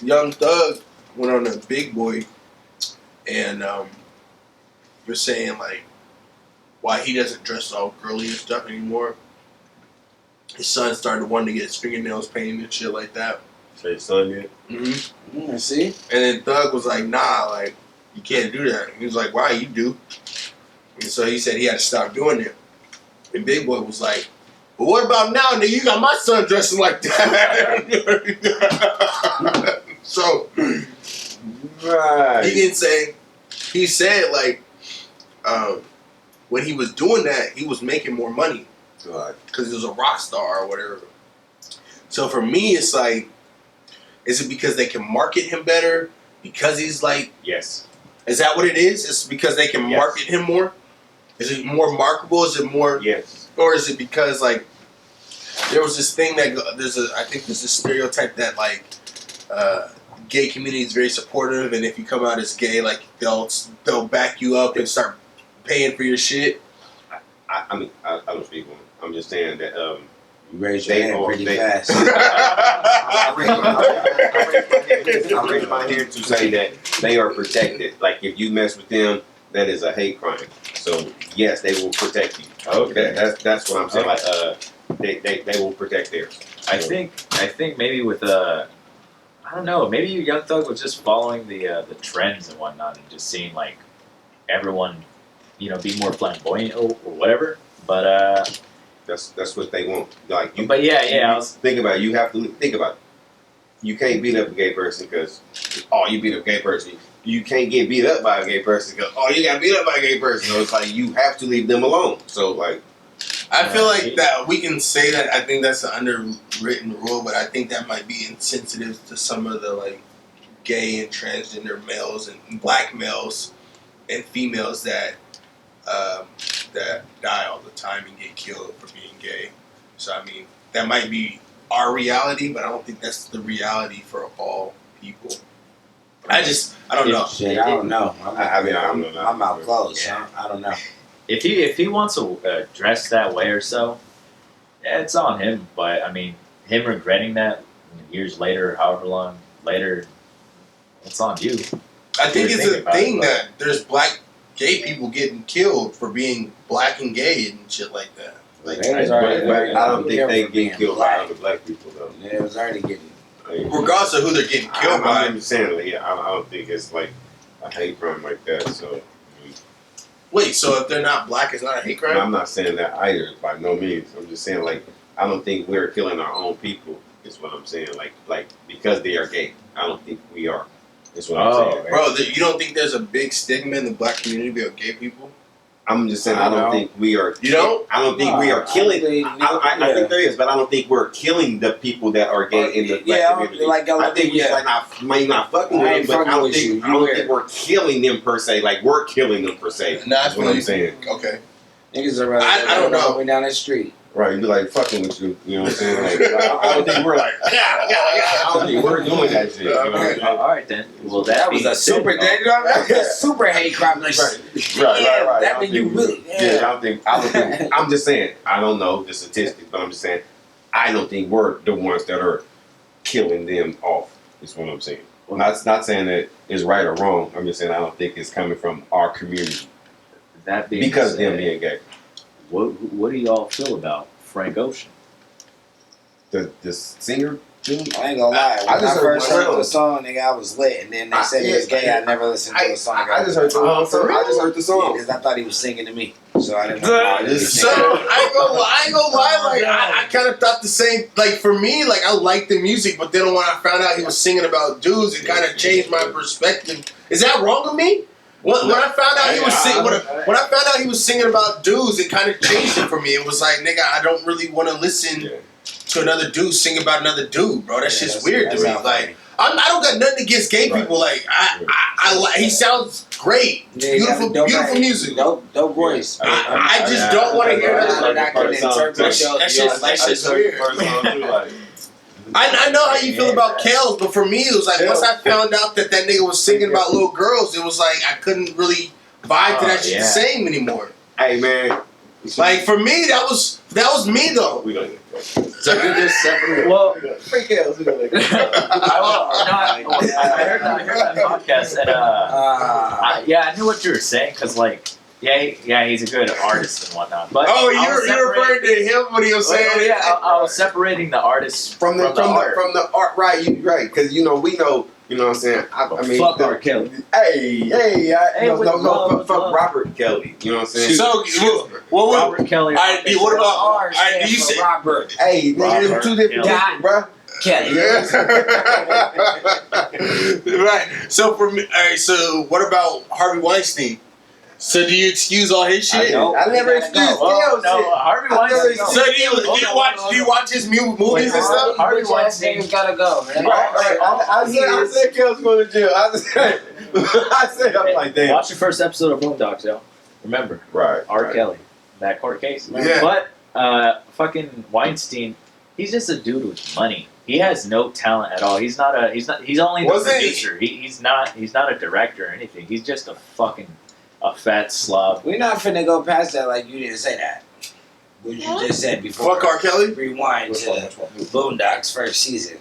Speaker 1: Young Thug went on a Big Boy, and you're saying like why he doesn't dress all girly and stuff anymore. His son started wanting to get his fingernails painted and shit like that.
Speaker 3: Say his son did.
Speaker 1: Mm-hmm.
Speaker 2: see.
Speaker 1: And then Thug was like, "Nah, like you can't do that." He was like, "Why? You do." And so he said he had to stop doing it. And Big Boy was like, "But what about now, nigga? You got my son dressing like that." So
Speaker 3: Right.
Speaker 1: he didn't say. He said like, when he was doing that, he was making more money
Speaker 3: Right.
Speaker 1: because he was a rock star or whatever. So for me, it's like, is it because they can market him better? Because he's like,
Speaker 4: yes.
Speaker 1: is that what it is? It's because they can
Speaker 4: Yes.
Speaker 1: market him more? Is it more marketable? Is it more,
Speaker 3: Yes.
Speaker 1: or is it because like there was this thing that I think there's this stereotype that like gay community is very supportive, and if you come out as gay, like they'll back you up and start paying for your shit.
Speaker 3: I mean, I don't speak for him. I'm just saying that
Speaker 2: You raise your
Speaker 3: They
Speaker 2: hand
Speaker 3: are-
Speaker 2: pretty
Speaker 3: they-
Speaker 2: fast.
Speaker 3: I raise my hand to say that they are protected. Like if you mess with them, that is a hate crime. So yes, they will protect you.
Speaker 4: Okay.
Speaker 3: That's what I'm saying. Like they will protect theirs.
Speaker 4: I think maybe with I don't know, maybe Young Thug was just following the trends and whatnot, and just seeing like everyone, be more flamboyant or whatever. But
Speaker 3: That's what they want. Like you.
Speaker 4: but yeah, I was,
Speaker 3: Think about it. You have to think about it. You can't beat up a gay person because you beat up a gay person. You can't get beat up by a gay person because you got beat up by a gay person. So it's like you have to leave them alone. So like
Speaker 1: I feel like that we can say that. I think that's an underwritten rule, but I think that might be insensitive to some of the like gay and transgender males and black males and females that that die all the time and get killed for being gay. So I mean, that might be our reality, but I don't think that's the reality for all people. I don't know.
Speaker 2: Shit, I don't know.
Speaker 6: I don't know.
Speaker 2: I'm out close.
Speaker 1: Yeah.
Speaker 2: I don't know.
Speaker 4: If he wants to dress that way or so, yeah, it's on him. But I mean, him regretting that years later, however long later, it's on you.
Speaker 1: I think
Speaker 4: You're
Speaker 1: it's a
Speaker 4: thinking about
Speaker 1: thing
Speaker 4: it,
Speaker 1: that there's black gay people getting killed for being black and gay and shit like that. Like,
Speaker 2: They was already-
Speaker 6: But I don't think they
Speaker 2: for being
Speaker 6: get killed
Speaker 2: black.
Speaker 6: by other black people though.
Speaker 2: Yeah, it was already getting.
Speaker 1: regardless of who they're getting killed by.
Speaker 6: I'm just saying, like, yeah, I don't think it's like a hate crime like that. So
Speaker 1: Wait, so if they're not black, it's not a hate crime?
Speaker 6: I'm not saying that either by no means. I'm just saying like I don't think we're killing our own people. Is what I'm saying. Like because they are gay, I don't think we are. Is what I'm saying.
Speaker 1: Bro, you don't think there's a big stigma in the black community about gay people?
Speaker 6: I'm just saying I don't think we are.
Speaker 1: You don't?
Speaker 6: I don't think we are killing. I think there is, but I don't think we're killing the people that are gay in the black community. I think we might not fucking with them, but I don't think we're killing them per se. Like we're killing them per se.
Speaker 1: Nah,
Speaker 6: That's what I'm saying.
Speaker 1: Okay.
Speaker 2: Niggas are
Speaker 1: I don't know.
Speaker 2: Going down the street.
Speaker 6: Right, you be like fucking with you. You know what I'm saying? Like I don't think we're like I don't think we're doing that shit. You know what I'm saying?
Speaker 4: All right then. Well,
Speaker 2: That was a super. That was a super hate crime. Like,
Speaker 6: Right.
Speaker 2: That mean you really.
Speaker 6: Yeah, I don't think. I'm just saying. I don't know the statistics, but I'm just saying. I don't think we're the ones that are killing them off. Is what I'm saying. Well, not saying that it's right or wrong. I'm just saying I don't think it's coming from our community
Speaker 4: that being
Speaker 6: because of
Speaker 4: said,
Speaker 6: them being gay.
Speaker 4: What do y'all feel about Frank Ocean?
Speaker 6: The singer. Dude?
Speaker 2: I ain't gonna lie. When
Speaker 6: I
Speaker 2: I
Speaker 6: just
Speaker 2: first
Speaker 6: heard
Speaker 2: heard the song, nigga, I was lit, and then they said he was gay. I never listened to the song.
Speaker 6: I just heard the song.
Speaker 2: because I thought he was singing to me, so I didn't. want to
Speaker 1: So I ain't gonna lie. Like I kind of thought the same. Like for me, like I liked the music, but then when I found out he was singing about dudes, it kind of changed my perspective. Is that wrong of me? When I found out he was singing, when I found out he was singing about dudes, it kind of changed it for me. It was like, nigga, I don't really want to listen to another dude sing about another dude, bro. That's just weird to me. Like, I don't got nothing against gay people. Like, I like. He sounds great. Beautiful music.
Speaker 2: Dope voice.
Speaker 1: I just don't want to hear that. That's just weird. I know how you feel about Kels, but for me, it was like once I found out that nigga was singing about little girls, it was like I couldn't really vibe to that shit the same anymore.
Speaker 6: Hey man,
Speaker 1: like for me, that was me though.
Speaker 6: We gonna
Speaker 4: So you just separate. Well,
Speaker 6: free Kels. We gonna
Speaker 4: I heard that podcast, and I knew what you were saying because like. Yeah, he's a good artist and whatnot. But
Speaker 1: you're referring to him when he was saying
Speaker 4: it? Yeah, I was separating the artist from the
Speaker 6: art. Right, you right, because we know. You know what I'm saying? I mean,
Speaker 4: fuck R. Kelly.
Speaker 6: Fuck Robert Kelly. You know what I'm saying?
Speaker 1: So,
Speaker 4: Robert Kelly.
Speaker 1: What about
Speaker 2: you said
Speaker 6: Robert? Hey, there's two different people, bro.
Speaker 2: Kelly.
Speaker 1: Right. So for me, all right. So what about Harvey Weinstein? So do you excuse all his shit?
Speaker 6: I never excused Kel's shit.
Speaker 4: Harvey Weinstein.
Speaker 1: So do you watch his movies and stuff?
Speaker 2: Harvey Weinstein's gotta go, man.
Speaker 6: Right. I said Kel's going to jail. I said I'm like, damn.
Speaker 4: Watch the first episode of Boondocks, yo. Remember,
Speaker 6: Right.
Speaker 4: R. Kelly, that court case.
Speaker 1: Yeah.
Speaker 4: But fucking Weinstein, he's just a dude with money. He has no talent at all. He's only the producer. He's not a director or anything. He's just a fat slob.
Speaker 2: We're not finna go past that like you didn't say that. What you just said before.
Speaker 1: Fuck R. Kelly?
Speaker 2: Rewind to Boondocks first season.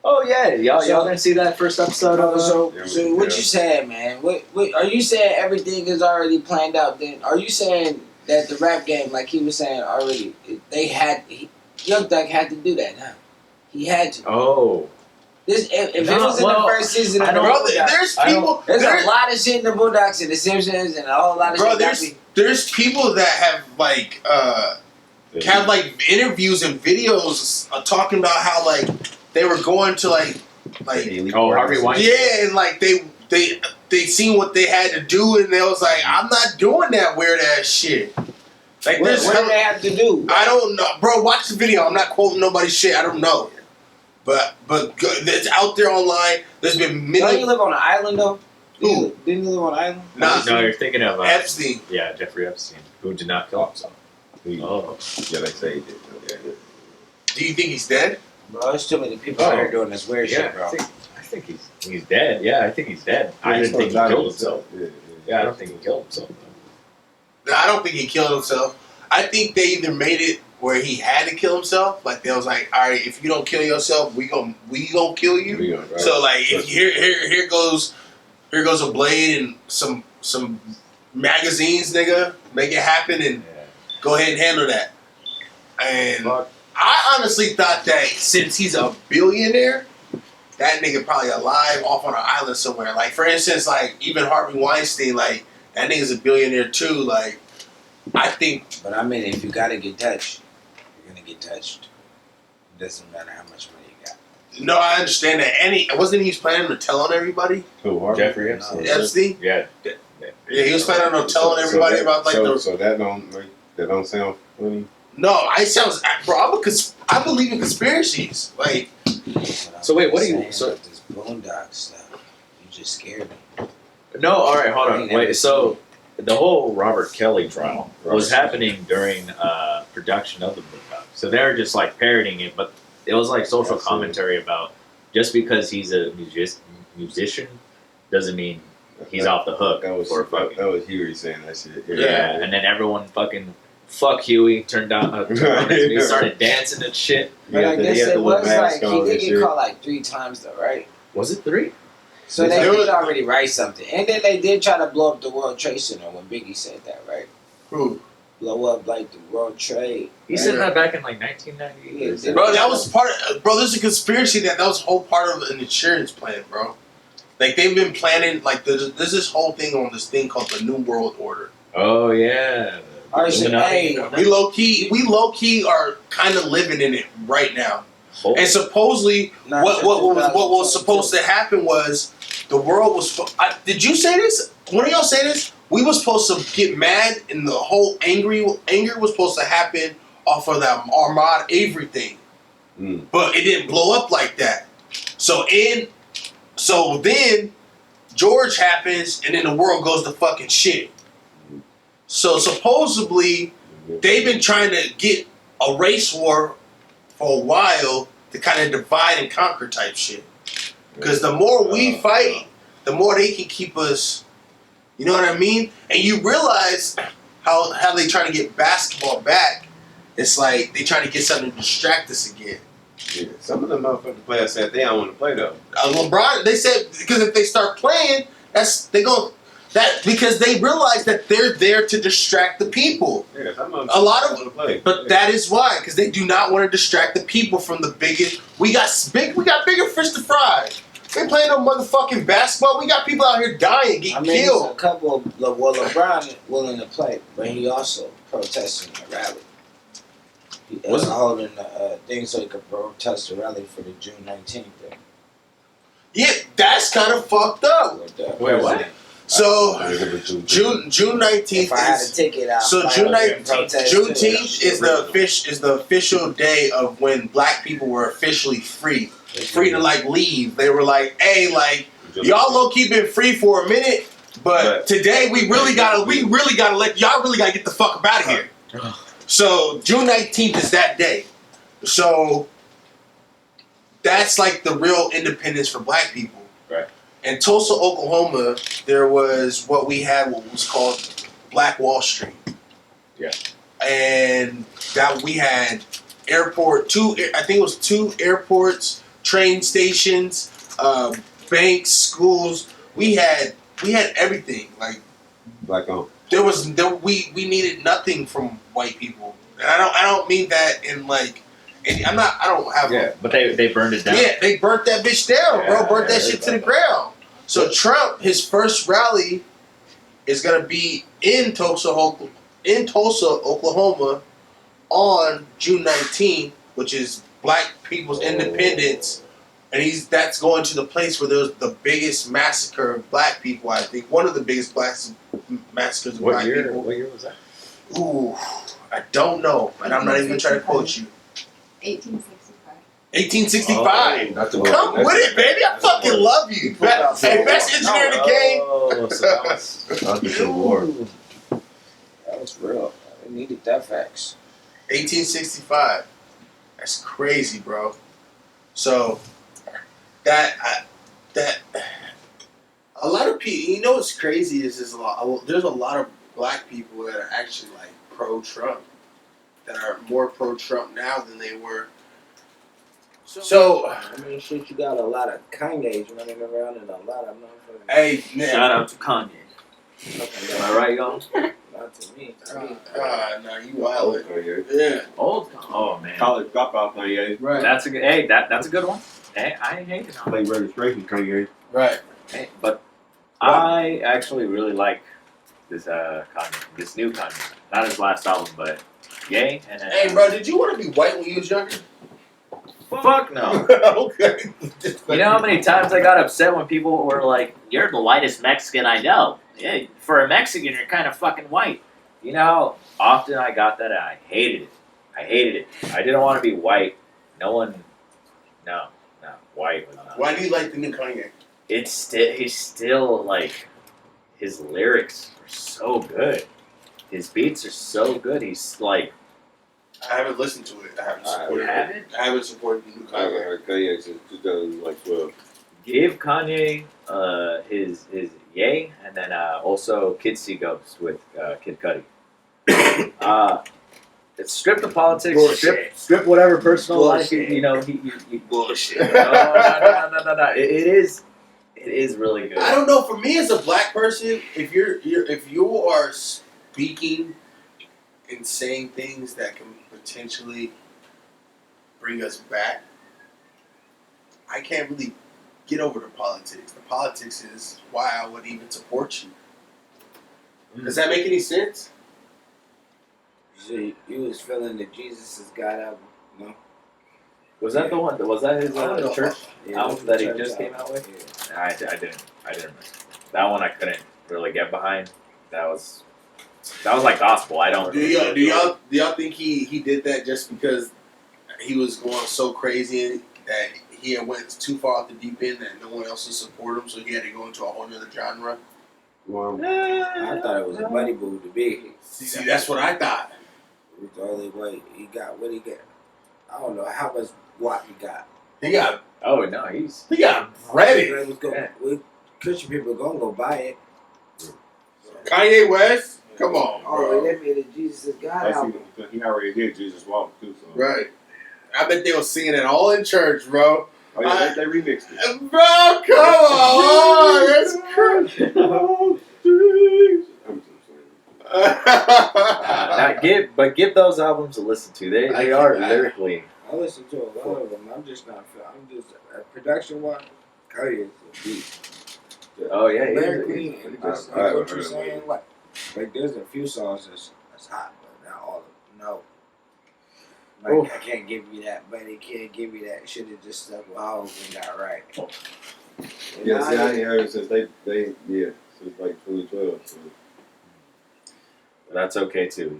Speaker 4: Oh yeah, y'all didn't see that first episode of
Speaker 2: So what you saying, man? What are you saying? Everything is already planned out. Then are you saying that the rap game, like he was saying already, Young Thug had to do that? Huh? He had to.
Speaker 4: Oh.
Speaker 2: If it was in the first season of the Boondocks, there's a lot of shit in the Boondocks and the Simpsons and a whole lot of shit.
Speaker 1: There's people that have like interviews and videos talking about how like they were going to like
Speaker 4: Harvey Weinstein.
Speaker 1: Yeah, and like they seen what they had to do and they was like, I'm not doing that weird ass shit. Like,
Speaker 2: What
Speaker 1: there's
Speaker 2: do they have to do?
Speaker 1: I don't know, bro. Watch the video. I'm not quoting nobody's shit. I don't know, but it's out there online. There's been many.
Speaker 2: Don't you live on an island though?
Speaker 1: Who?
Speaker 2: Didn't you live on an island?
Speaker 1: Nah,
Speaker 4: No, you're thinking of
Speaker 1: Epstein.
Speaker 4: Yeah, Jeffrey Epstein, who did not kill himself. Oh,
Speaker 6: Yeah, they say he did. Yeah.
Speaker 1: Do you think he's dead?
Speaker 2: Bro, there's too many people out here doing this weird shit, bro.
Speaker 4: I think he's dead. Yeah, I think he's dead. I didn't think he killed himself. Yeah, I don't think he killed himself.
Speaker 1: No, I don't think he killed himself. I think they either made it where he had to kill himself. Like they was like, all right, if you don't kill yourself, we gonna kill you.
Speaker 6: Right.
Speaker 1: So like, if here goes a blade and some magazines, nigga, make it happen and go ahead and handle that. And I honestly thought that since he's a billionaire, that nigga probably alive off on an island somewhere. Like for instance, like even Harvey Weinstein, like that nigga's a billionaire too. Like I think.
Speaker 2: But I mean, if you gotta get touched, you're gonna get touched. It doesn't matter how much money you got.
Speaker 1: No, I understand that. And wasn't he planning to tell on everybody?
Speaker 6: Who, Harvey?
Speaker 4: Jeffrey Epstein.
Speaker 1: Epstein?
Speaker 4: Yeah.
Speaker 1: Yeah, he was planning on telling everybody about like the.
Speaker 6: So that don't sound funny.
Speaker 1: No, I sounds bro. I believe in conspiracies. Like,
Speaker 4: So wait, what do you-
Speaker 2: saying
Speaker 4: so-
Speaker 2: about this boondock stuff? You just scared me.
Speaker 4: No, all right, hold on. Wait, so the whole Robert Kelly trial was happening during production of the book. So they're just like parroting it, but it was like social commentary about just because he's a musician doesn't mean he's off the hook for fucking.
Speaker 6: That was Huey saying that shit.
Speaker 4: Yeah, and then everyone fucking fuck Huey turned on he started dancing and shit.
Speaker 2: But I guess it was like he did get caught like 3 times though, right?
Speaker 4: Was it 3?
Speaker 2: So they did already write something, and then they did try to blow up the World Trade Center when Biggie said that, right?
Speaker 1: who?
Speaker 2: Blow up like the World Trade.
Speaker 4: He said that back in like 1998.
Speaker 2: Yeah,
Speaker 1: Bro, that was part of, bro, there's a conspiracy that was whole part of an insurance plan, bro. Like, they've been planning, like, there's this whole thing on this thing called the New World Order.
Speaker 4: Oh yeah.
Speaker 2: All right, so hey,
Speaker 1: We low-key are kind of living in it right now. And supposedly, what was supposed to happen was, the world was, did you say this? One of y'all say this? We were supposed to get mad, and the whole anger was supposed to happen off of that Ahmaud Avery thing. But it didn't blow up like that. So then George happens, and then the world goes to fucking shit. So supposedly they've been trying to get a race war for a while to kind of divide and conquer type shit. Because the more we fight, the more they can keep us. You know what I mean? And you realize how they trying to get basketball back. It's like they trying to get something to distract us again.
Speaker 6: Yeah, some of the motherfucking players said they don't want to play though.
Speaker 1: LeBron, they said because if they start playing, because they realize that they're there to distract the people.
Speaker 6: Yeah, some of them
Speaker 1: A lot of-
Speaker 6: want to play.
Speaker 1: But that is why, because they do not want to distract the people from the biggest. We got bigger fish to fry. They playing no motherfucking basketball. We got people out here dying, getting
Speaker 2: I mean,
Speaker 1: killed.
Speaker 2: there's a couple of, well, LeBron willing to play, but he also protesting the rally. He was holding the thing so he could protest the rally for the June 19th thing.
Speaker 1: Yeah, that's kind of fucked up.
Speaker 4: Wait, what?
Speaker 1: So June 19th
Speaker 2: If I had a
Speaker 1: is
Speaker 2: ticket out,
Speaker 1: so June 19th. Juneteenth is the official day of when black people were officially free to like leave. They were like, hey, like y'all low key been free for a minute, but today we really gotta get the fuck up out of here. So June 19th is that day. So that's like the real independence for black people.
Speaker 4: Right.
Speaker 1: In Tulsa, Oklahoma, there was what was called Black Wall Street.
Speaker 4: Yeah.
Speaker 1: And that we had two airports, train stations, banks, schools. We had everything. Like
Speaker 6: Black on.
Speaker 1: we needed nothing from white people. And I don't mean that in like, and I don't have
Speaker 4: but they burned it down.
Speaker 1: yeah, they burnt that bitch down, bro. Burnt that shit to the ground. So Trump, his first rally is gonna be in Tulsa, Oklahoma, on June 19th, which is Black people's independence, and that's going to the place where there's the biggest massacre of Black people. I think one of the biggest massacres of Black people.
Speaker 4: What year was that?
Speaker 1: Ooh, I don't know, and I'm not even gonna try to quote you.
Speaker 7: 1865.
Speaker 1: 1865.
Speaker 6: That's a
Speaker 1: Come with it, baby. I fucking love you. Hey, best engineer in the game.
Speaker 4: Oh, so that was.
Speaker 6: That's the Civil War.
Speaker 2: That was real. I needed that facts.
Speaker 1: 1865. That's crazy, bro. So that a lot of people. You know what's crazy is there's a lot of black people that are actually like pro-Trump, that are more pro-Trump now than they were. So
Speaker 2: I mean, shit, you got a lot of Kanye's running around and a lot of motherfuckers.
Speaker 1: hey, man.
Speaker 4: Shout out to Kanye. Am I right, y'all?
Speaker 2: Not to me.
Speaker 1: No, you wild.
Speaker 6: Kanye.
Speaker 1: Yeah.
Speaker 4: Old. Oh man.
Speaker 6: College dropout Kanye.
Speaker 1: Right.
Speaker 4: That's a good. Hey, that's a good one. Hey, I ain't hating on it.
Speaker 6: Late registration Kanye.
Speaker 1: Right.
Speaker 4: Hey, but I actually really like this Kanye, this new Kanye. Not his last album, but Yay. And
Speaker 1: Hey, bro, did you want to be white when you was younger?
Speaker 4: fuck no.
Speaker 1: Okay.
Speaker 4: You know how many times I got upset when people were like, "You're the whitest Mexican I know." Yeah, for a Mexican, you're kind of fucking white. You know how often I got that? And I hated it. I hated it. I didn't want to be white. No one. No. White was not.
Speaker 1: Why do you like the new Kanye?
Speaker 4: He's still like, his lyrics are so good. His beats are so good. He's like,
Speaker 1: I haven't listened to it. I haven't
Speaker 6: I
Speaker 1: supported
Speaker 4: haven't?
Speaker 1: it. I haven't supported the new
Speaker 6: I haven't
Speaker 1: Kanye.
Speaker 6: heard Kanye since 2012.
Speaker 4: give Kanye his Yay, and then also Kids See Ghosts with Kid Cudi. It's strip the politics,
Speaker 1: Bullshit.
Speaker 4: strip whatever personal life,
Speaker 1: Bullshit.
Speaker 4: he
Speaker 1: Bullshit.
Speaker 4: no. It is really good.
Speaker 1: I don't know. For me as a black person, if you are speaking and saying things that can potentially bring us back, I can't really get over the politics. The politics is why I would even support you. Does that make any sense?
Speaker 2: So you was feeling the Jesus is God album, no?
Speaker 4: Was that the one? Was that his
Speaker 1: I don't know.
Speaker 4: church album that he just came out with?
Speaker 2: Yeah.
Speaker 4: I didn't. That one I couldn't really get behind. That was like gospel. I don't.
Speaker 1: Do y'all think he did that just because he was going so crazy that he had went too far off the deep end that no one else would support him, so he had to go into a whole nother genre?
Speaker 6: Well,
Speaker 2: I thought it was a buddy move to be.
Speaker 1: See, that's what I thought.
Speaker 2: It was the only way he got what he got. I don't know how much what he got.
Speaker 1: He got
Speaker 4: Oh no, he's.
Speaker 1: ready.
Speaker 2: Yeah. Christian people gonna go buy it.
Speaker 1: Kanye West, come on,
Speaker 2: Oh,
Speaker 1: bro.
Speaker 2: they made a Jesus is God album.
Speaker 6: he already did Jesus Walk too. So.
Speaker 1: Right. I bet they were singing it all in church, bro.
Speaker 6: Oh yeah, they remixed it.
Speaker 1: Bro, come on, that's crazy.
Speaker 4: Give those albums a listen to. They are lyrically.
Speaker 2: I listen to a lot of them. I'm just production one. Kanye is a beat.
Speaker 4: Oh yeah,
Speaker 2: Lyrically, and just
Speaker 6: I
Speaker 2: like
Speaker 6: haven't
Speaker 2: what you're
Speaker 6: heard of
Speaker 2: saying,
Speaker 6: it.
Speaker 2: like there's a few songs that's hot, but not all of them. No. Like,
Speaker 4: Oof.
Speaker 2: I can't give you that, but it can't give you that. Should have just stuck with Hov and got right.
Speaker 6: Yeah, see, I ain't heard it since since like 2012. So.
Speaker 4: That's okay too.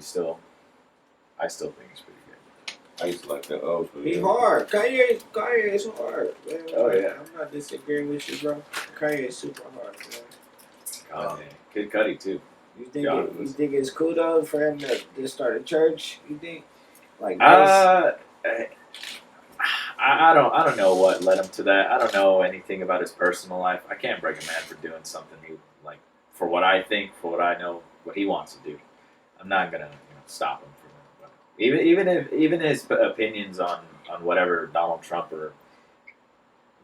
Speaker 4: I still think he's pretty good.
Speaker 6: I used to like that old.
Speaker 2: He hard. Kanye is hard. Man.
Speaker 4: Oh, yeah.
Speaker 2: I'm not disagreeing with you, bro. Kanye is super hard, man.
Speaker 4: Oh, Kid Cudi too.
Speaker 2: You think
Speaker 4: Yeah,
Speaker 2: you think it's cool though for him to start a church? You think like this?
Speaker 4: I don't know what led him to that. I don't know anything about his personal life. I can't break a man for doing something for what I think, for what I know, what he wants to do. I'm not gonna stop him from it. But even his opinions on whatever Donald Trump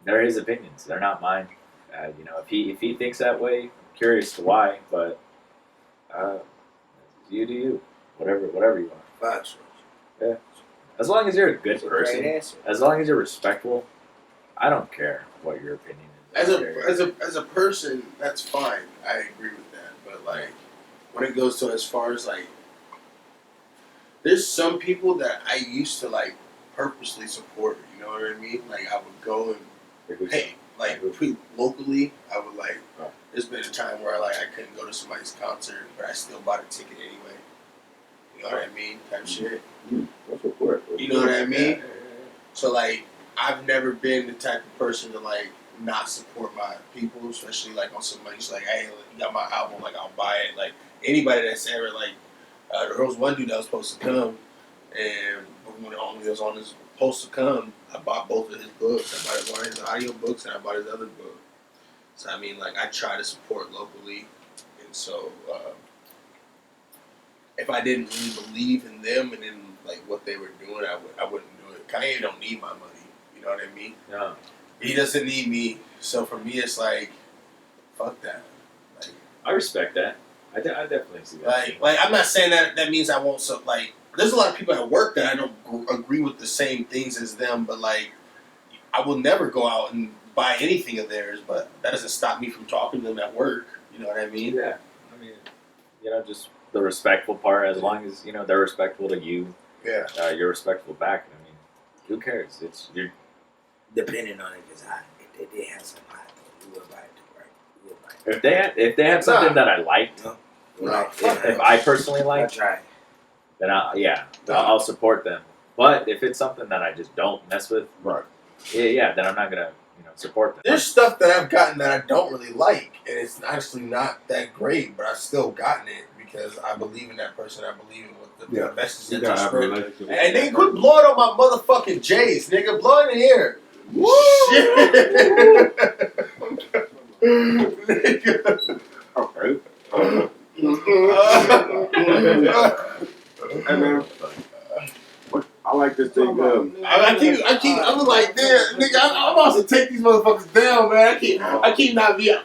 Speaker 4: they're his opinions. They're not mine. If he thinks that way, I'm curious to why. But you do you. Whatever you want.
Speaker 2: Facts.
Speaker 4: Yeah. As long as you're a good
Speaker 2: That's a
Speaker 4: person,
Speaker 2: great answer.
Speaker 4: as long as you're respectful, I don't care what your opinion is.
Speaker 1: As a person, that's fine. I agree with that. But like, when it goes to as far as like, there's some people that I used to like purposely support. You know what I mean? Like I would go and pay, like locally. I would like. There's been a time where like I couldn't go to somebody's concert, but I still bought a ticket anyway. You know what I mean? Type shit.
Speaker 6: That's support.
Speaker 1: You know what I mean? So like, I've never been the type of person to like not support my people, especially like on somebody's like, hey, you got my album, like I'll buy it. Like anybody that's ever like, there was one dude that was supposed to come, and when he was on his supposed to come, I bought both of his books. I bought his audio books and I bought his other book. So I mean, like I try to support locally, and so if I didn't really believe in them and in like what they were doing, I wouldn't do it. Kanye don't need my money. You know what I mean?
Speaker 4: Yeah.
Speaker 1: He doesn't need me. So for me, it's like, fuck that. Like,
Speaker 4: I respect that. I definitely see that.
Speaker 1: like I'm not saying that means I won't. So like, there's a lot of people at work that I don't agree with the same things as them. But like, I will never go out and buy anything of theirs. But that doesn't stop me from talking to them at work. You know what I mean?
Speaker 4: Yeah. I mean, just the respectful part. As long as they're respectful to you,
Speaker 1: Yeah.
Speaker 4: you're respectful back. I mean, who cares? You're.
Speaker 5: Depending on it, because if they did have some hot, you would buy it too, right? You would buy it.
Speaker 4: If they have something that I liked,
Speaker 5: Right,
Speaker 4: if I personally like,
Speaker 5: That's right.
Speaker 4: then I'll support them. But if it's something that I just don't mess with,
Speaker 6: Right.
Speaker 4: then I'm not gonna support them.
Speaker 1: There's stuff that I've gotten that I don't really like, and it's actually not that great, but I've still gotten it because I believe in that person. I believe in what the message
Speaker 6: You
Speaker 1: that
Speaker 6: gotta
Speaker 1: they
Speaker 6: have a
Speaker 1: spread.
Speaker 6: relationship.
Speaker 1: And they quit blowing on my motherfucking J's, nigga. Blow it in here. Woo! Nigga.
Speaker 6: Okay.
Speaker 1: I
Speaker 6: Hey man, I like this thing.
Speaker 1: I'm like, damn, nigga, I'm about to take these motherfuckers down, man.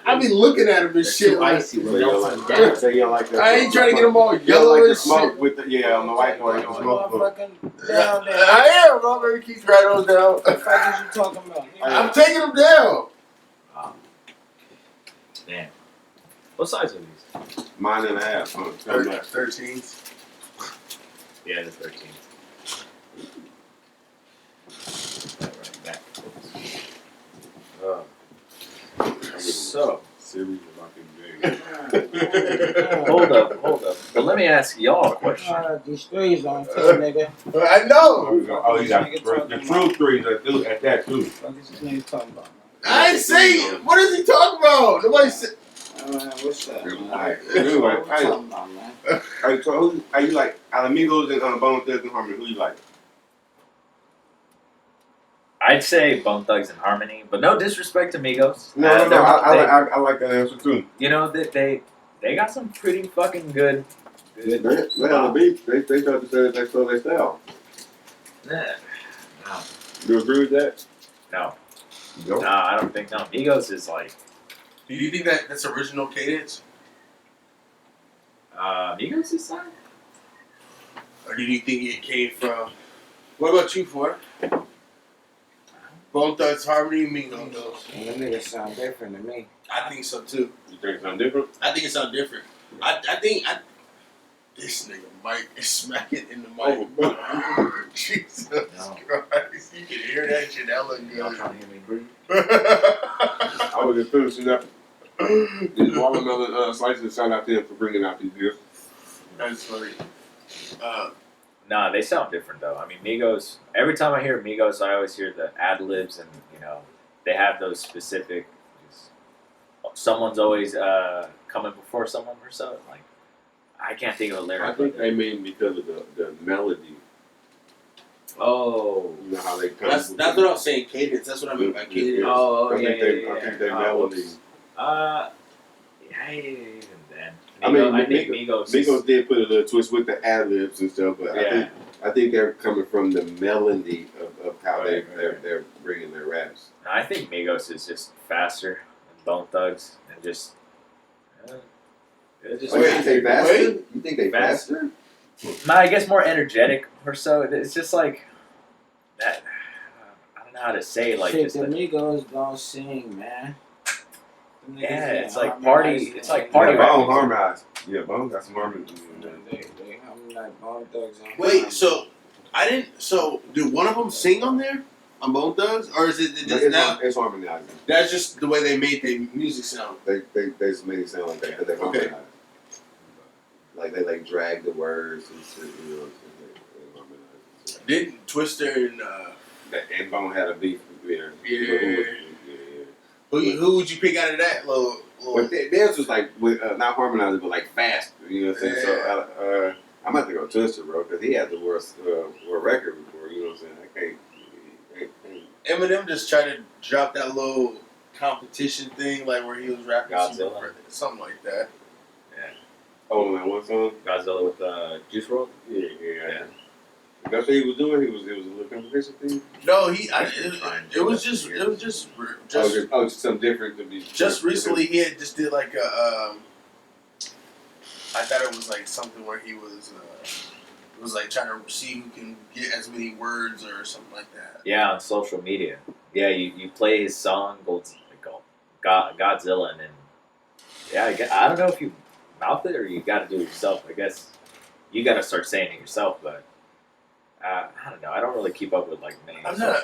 Speaker 1: I be looking at them and shit like,
Speaker 6: So you don't like, say you don't like that.
Speaker 1: I ain't trying to get them all
Speaker 6: You don't
Speaker 1: yellow
Speaker 6: like the
Speaker 1: and
Speaker 6: smoke
Speaker 1: shit.
Speaker 6: with the on the white part. The smoke.
Speaker 2: Motherfucking down there.
Speaker 1: I am, bro. Baby, keep right on down.
Speaker 2: What the fuck is you talking about?
Speaker 1: I'm taking them down.
Speaker 4: Damn. What size are these?
Speaker 6: Mine and a half.
Speaker 1: 13s.
Speaker 4: Yeah, the 13. So,
Speaker 6: Series of fucking day.
Speaker 4: hold up. But let me ask y'all a question.
Speaker 2: These threes on too, nigga.
Speaker 1: I know.
Speaker 6: Oh, you got the true threes at that too.
Speaker 2: What is this nigga talking about, man?
Speaker 1: I ain't saying. What is he talking about? Nobody said.
Speaker 2: What's up, man?
Speaker 6: Alright,
Speaker 2: What you
Speaker 6: anyway,
Speaker 2: talking about, man?
Speaker 6: Alright, so who are you like? Amigos and Bone Thugs and Harmony. Who you like?
Speaker 4: I'd say Bone Thugs and Harmony, but no disrespect to Migos.
Speaker 6: No. I like that answer too.
Speaker 4: They got some pretty fucking good.
Speaker 6: They have a beat. They start to say that they stole their style.
Speaker 4: Nah, no,
Speaker 6: You agree with that?
Speaker 4: no,
Speaker 6: No.
Speaker 4: I don't think no. Migos is like
Speaker 1: Do you think that's original cadence,
Speaker 4: Migos is like.
Speaker 1: or do you think it came from? What about you, for? Bone Thugs Harmony, Migos.
Speaker 2: Them niggas sound different to me.
Speaker 1: I think so too.
Speaker 6: You think it's something different?
Speaker 1: I think it sounds different. I think this nigga Mike is smacking in the mic. Jesus Christ, you can hear that shit. That look
Speaker 4: Y'all
Speaker 1: good.
Speaker 4: trying to hear me breathe?
Speaker 6: I was just finishing up these watermelon slices. Shout out to him for bringing out these beers.
Speaker 1: That's funny.
Speaker 4: Nah, they sound different though. I mean, Migos. Every time I hear Migos, I always hear the ad libs, and they have those specific. Someone's always coming before someone or so. Like, I can't think of a lyric.
Speaker 6: I think they mean because of the melody.
Speaker 4: Oh.
Speaker 6: You know how they come.
Speaker 1: That's what I'm saying. Cadence. That's what I mean by cadence.
Speaker 4: Oh,
Speaker 6: I think they melody.
Speaker 4: Yeah, even then.
Speaker 6: I
Speaker 4: think Migos.
Speaker 6: Migos did put a little twist with the ad libs and stuff, but
Speaker 4: Yeah.
Speaker 6: I think they're coming from the melody of how they're bringing their raps.
Speaker 4: I think Migos is just faster than Bone Thugs and just. Just
Speaker 6: You think they faster?
Speaker 1: wait.
Speaker 6: You think they
Speaker 4: Faster?
Speaker 6: faster?
Speaker 4: No, I guess more energetic or so. It's just like that. I don't know how to say it. Like
Speaker 2: Shit,
Speaker 4: just
Speaker 2: the
Speaker 4: the,
Speaker 2: Migos don't sing, man. Them niggas
Speaker 4: yeah,
Speaker 2: ain't
Speaker 4: it's like
Speaker 2: harmonize.
Speaker 4: party. It's like party
Speaker 6: Yeah,
Speaker 4: rap.
Speaker 6: Bone
Speaker 4: music.
Speaker 6: harmonized. Yeah, Bone got some harmony.
Speaker 2: They harmonize Bone Thugs and
Speaker 1: Wait,
Speaker 2: Harmony.
Speaker 1: so I didn't. So do one of them sing on there on Bone Thugs, or is it just now?
Speaker 6: It's harmonizing.
Speaker 1: That's just the way they made their music sound.
Speaker 6: They just made it sound like that because they
Speaker 1: Okay.
Speaker 6: harmonized. Like they like drag the words and shit, you know.
Speaker 1: Didn't Twister and
Speaker 6: And Bone had a beef. Yeah.
Speaker 1: yeah. Who would you pick out of that little?
Speaker 6: But theirs was like with not harmonizing, but like fast. You know what I'm saying? So I'm about to go Twister, bro, because he had the worst record before. You know what I'm saying? I can't.
Speaker 1: Eminem just tried to drop that little competition thing, like where he was rapping
Speaker 4: Godzilla.
Speaker 1: something like that.
Speaker 6: Oh, that one song?
Speaker 4: Godzilla with Juice WRLD.
Speaker 6: Yeah. That's what he was doing. It was a little competition thing.
Speaker 1: No, it was just
Speaker 6: Something different to be.
Speaker 1: just recently he had just did like a. I thought it was like something where he was like trying to see who can get as many words or something like that.
Speaker 4: Yeah, on social media. Yeah, you play his song Godzilla, and then I don't know if you mouth it or you got to do it yourself. I guess you got to start saying it yourself, but I don't know. I don't really keep up with like names.
Speaker 1: I'm not.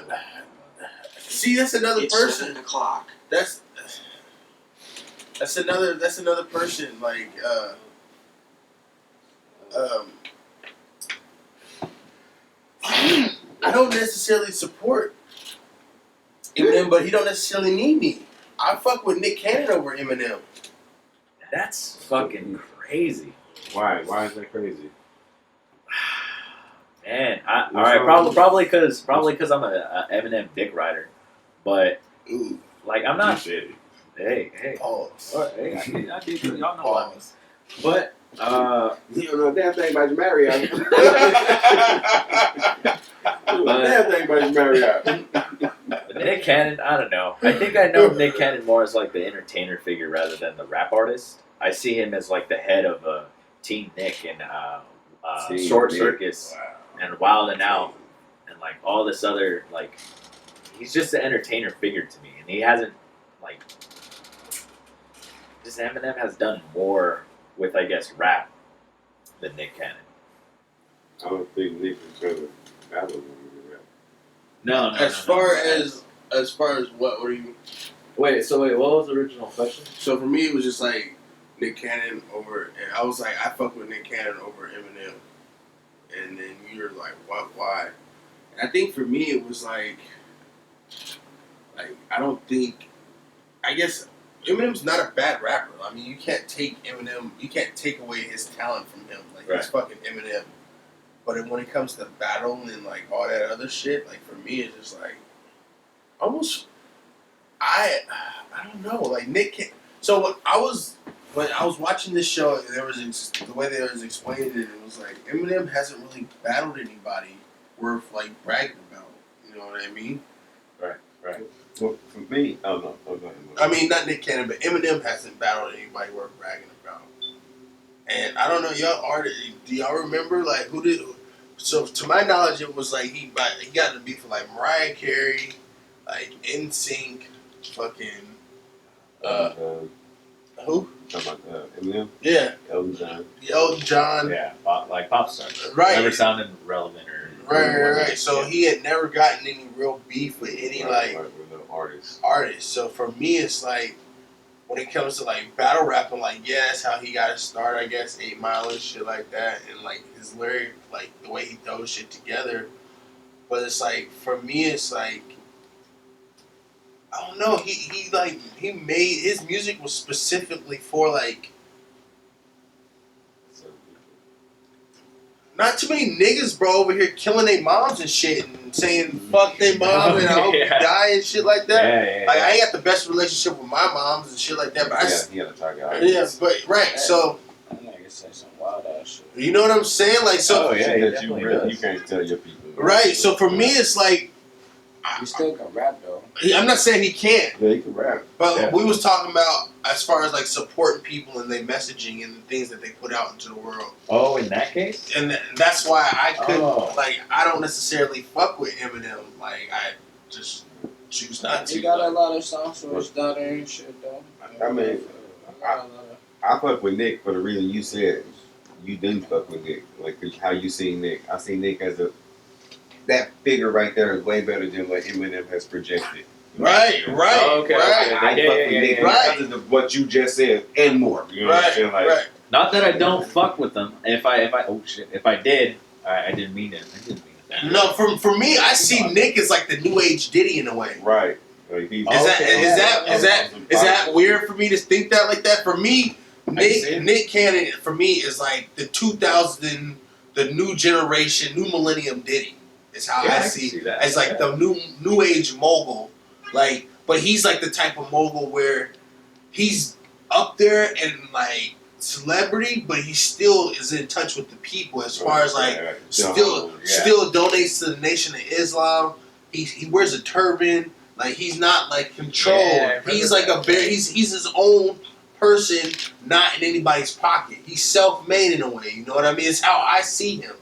Speaker 1: See, that's another person.
Speaker 2: 7 o'clock.
Speaker 1: That's another person. Like I don't necessarily support Eminem, but he don't necessarily need me. I fuck with Nick Cannon over Eminem.
Speaker 4: That's fucking crazy.
Speaker 6: Why? Why is that crazy?
Speaker 4: Man, all right, probably because I'm a Eminem dick rider, but
Speaker 1: Ooh,
Speaker 4: like I'm not.
Speaker 6: Shit.
Speaker 4: Hey,
Speaker 1: pause.
Speaker 4: all right, hey, I did, y'all know what I mean. But
Speaker 6: You don't know a damn thing about your Marriott. Damn thing about your Marriott.
Speaker 4: But Nick Cannon, I don't know. I think I know Nick Cannon more as like the entertainer figure rather than the rap artist. I see him as like the head of Team Nick and
Speaker 6: Team
Speaker 4: Short
Speaker 6: Nick.
Speaker 4: Circus and Wild and Out and like all this other like. He's just an entertainer figure to me, and he hasn't like. This Eminem has done more with, I guess, rap than Nick Cannon.
Speaker 6: I don't think Nick is trying to battle him with rap.
Speaker 4: No.
Speaker 1: As far as what were you?
Speaker 4: Wait, what was the original question?
Speaker 1: So for me, it was just like Nick Cannon over, and I was like, I fuck with Nick Cannon over Eminem, and then you're like, what? Why? And I think for me, it was like I don't think. I guess Eminem's not a bad rapper. I mean, you can't take Eminem. You can't take away his talent from him. Like
Speaker 4: Right.
Speaker 1: he's fucking Eminem. But when it comes to battle and like all that other shit, like for me, it's just like almost. I don't know. Like Nick. So when I was watching this show, and there was the way they was explaining it. It was like Eminem hasn't really battled anybody worth like bragging about. You know what I mean?
Speaker 4: Right.
Speaker 6: Well, for me, I don't know.
Speaker 1: I mean, not Nick Cannon, but Eminem hasn't battled anybody worth bragging about. And I don't know, do y'all remember like who did? So to my knowledge, it was like he got to beef with like Mariah Carey, like NSYNC, fucking who?
Speaker 6: Talking about Eminem,
Speaker 1: Yeah,
Speaker 6: Elton John.
Speaker 1: Elton John.
Speaker 4: Yeah, like pop stars.
Speaker 1: Right.
Speaker 4: Never sounded relevant or.
Speaker 1: Right. So he had never gotten any real beef with any
Speaker 6: Right, with the artists.
Speaker 1: artists. So for me, it's like when it comes to like battle rapping, like yeah, that's how he got to start. I guess 8 Mile and shit like that, and like his lyric, like the way he throws shit together. But it's like for me, it's like I don't know. He made his music was specifically for like. Not too many niggas, bro, over here killing their moms and shit and saying fuck their mom and I hope you die and shit like that.
Speaker 4: Yeah.
Speaker 1: Like I ain't got the best relationship with my moms and shit like that, but
Speaker 6: He had a target.
Speaker 1: so
Speaker 2: That nigga say some wild ass shit.
Speaker 1: you know what I'm saying? Like so,
Speaker 4: Oh, yeah, he
Speaker 6: That you
Speaker 4: definitely
Speaker 6: really,
Speaker 4: does.
Speaker 6: you can't tell your people.
Speaker 1: right? So for me, it's like
Speaker 2: He still can rap though.
Speaker 1: I'm not saying he can't,
Speaker 6: Yeah, he can rap.
Speaker 1: but
Speaker 4: Yeah.
Speaker 1: we was talking about as far as like supporting people and their messaging and the things that they put out into the world.
Speaker 4: Oh, in that case.
Speaker 1: And that's why I couldn't,
Speaker 4: Oh.
Speaker 1: like, I don't necessarily fuck with Eminem. Like, I just choose not to.
Speaker 2: He got a
Speaker 1: Like,
Speaker 2: lot of songs for his daughter and shit though.
Speaker 6: I mean, I fuck with Nick for the reason you said. You didn't fuck with Nick. Like how you see Nick. I see Nick as that figure right there is way better than what Eminem has projected.
Speaker 1: Right.
Speaker 3: Okay.
Speaker 6: I
Speaker 3: Yeah,
Speaker 6: fuck with Nick
Speaker 1: right.
Speaker 6: because of what you just said and more. You know what I'm saying? Like,
Speaker 1: Right.
Speaker 4: Not that I don't fuck with them. If I did, I didn't mean it. I didn't mean it.
Speaker 1: No, for me, I see Nick as like the new age Diddy in a way.
Speaker 6: right. Like, he's
Speaker 1: Is that weird for me to think that like that? For me,
Speaker 6: see it.
Speaker 1: Nick Cannon for me is like the 2000, the new generation, new millennium Diddy. Is how
Speaker 4: Yeah,
Speaker 1: I
Speaker 4: I can
Speaker 1: see
Speaker 4: see that.
Speaker 1: as like the new age mogul. Like, but he's like the type of mogul where he's up there and like celebrity, but he still is in touch with the people as far as like still donates to the Nation of Islam. He wears a turban. Like he's not like controlled.
Speaker 4: Yeah,
Speaker 1: He's like he's his own person, not in anybody's pocket. He's self-made in a way. You know what I mean? It's how I see him.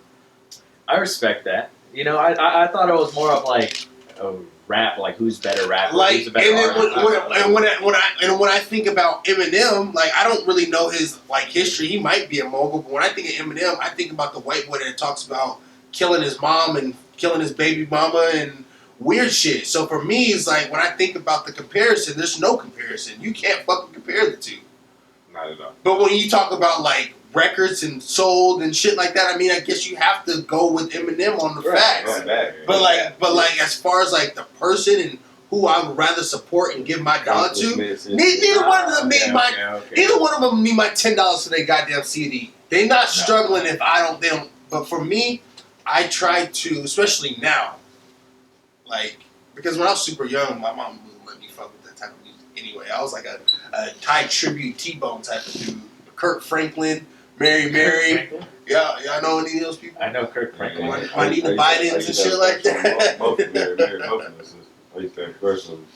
Speaker 4: I respect that. You know, I thought it was more of like a rap, like who's better rapper,
Speaker 1: Like,
Speaker 4: who's a better
Speaker 1: and then
Speaker 4: artist.
Speaker 1: when I think about Eminem, like I don't really know his like history. He might be a mogul, but when I think of Eminem, I think about the white boy that talks about killing his mom and killing his baby mama and weird shit. So for me, it's like when I think about the comparison, there's no comparison. You can't fucking compare the two.
Speaker 6: Not at all.
Speaker 1: But when you talk about like records and sold and shit like that, I mean, I guess you have to go with Eminem on the facts. But like, as far as like the person and who I would rather support and give my dollar to, neither one of them neither one of them need my $10 for their goddamn CD. They not struggling if I don't. They don't. But for me, I try to, especially now, like because when I was super young, my mom wouldn't let me fuck with that type of music anyway. I was like a Thai tribute T-Bone type of dude. Kurt Franklin. Mary. Yeah, y'all know any of those people?
Speaker 4: I know Kirk Franklin.
Speaker 1: Juanita Bidens and shit like that.
Speaker 6: Both of Mary, both of us. I used to have crush on them.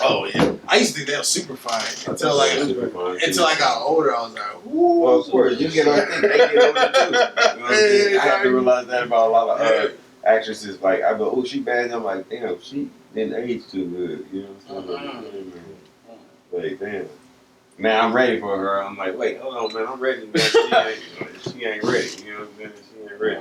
Speaker 1: Oh yeah, I used to think they were super fine until I got older. I was like, ooh.
Speaker 6: Well, of course, you get older, they get older too. You know what I'm saying? I had to realize that about a lot of actresses. Like, I go, oh, she bad. And I'm like, damn, she didn't age too good. You know what I'm saying? Like, damn. Now I'm ready for her. I'm like, wait, hold on, man. I'm ready, man. She ain't ready. You know what I'm saying? She ain't ready.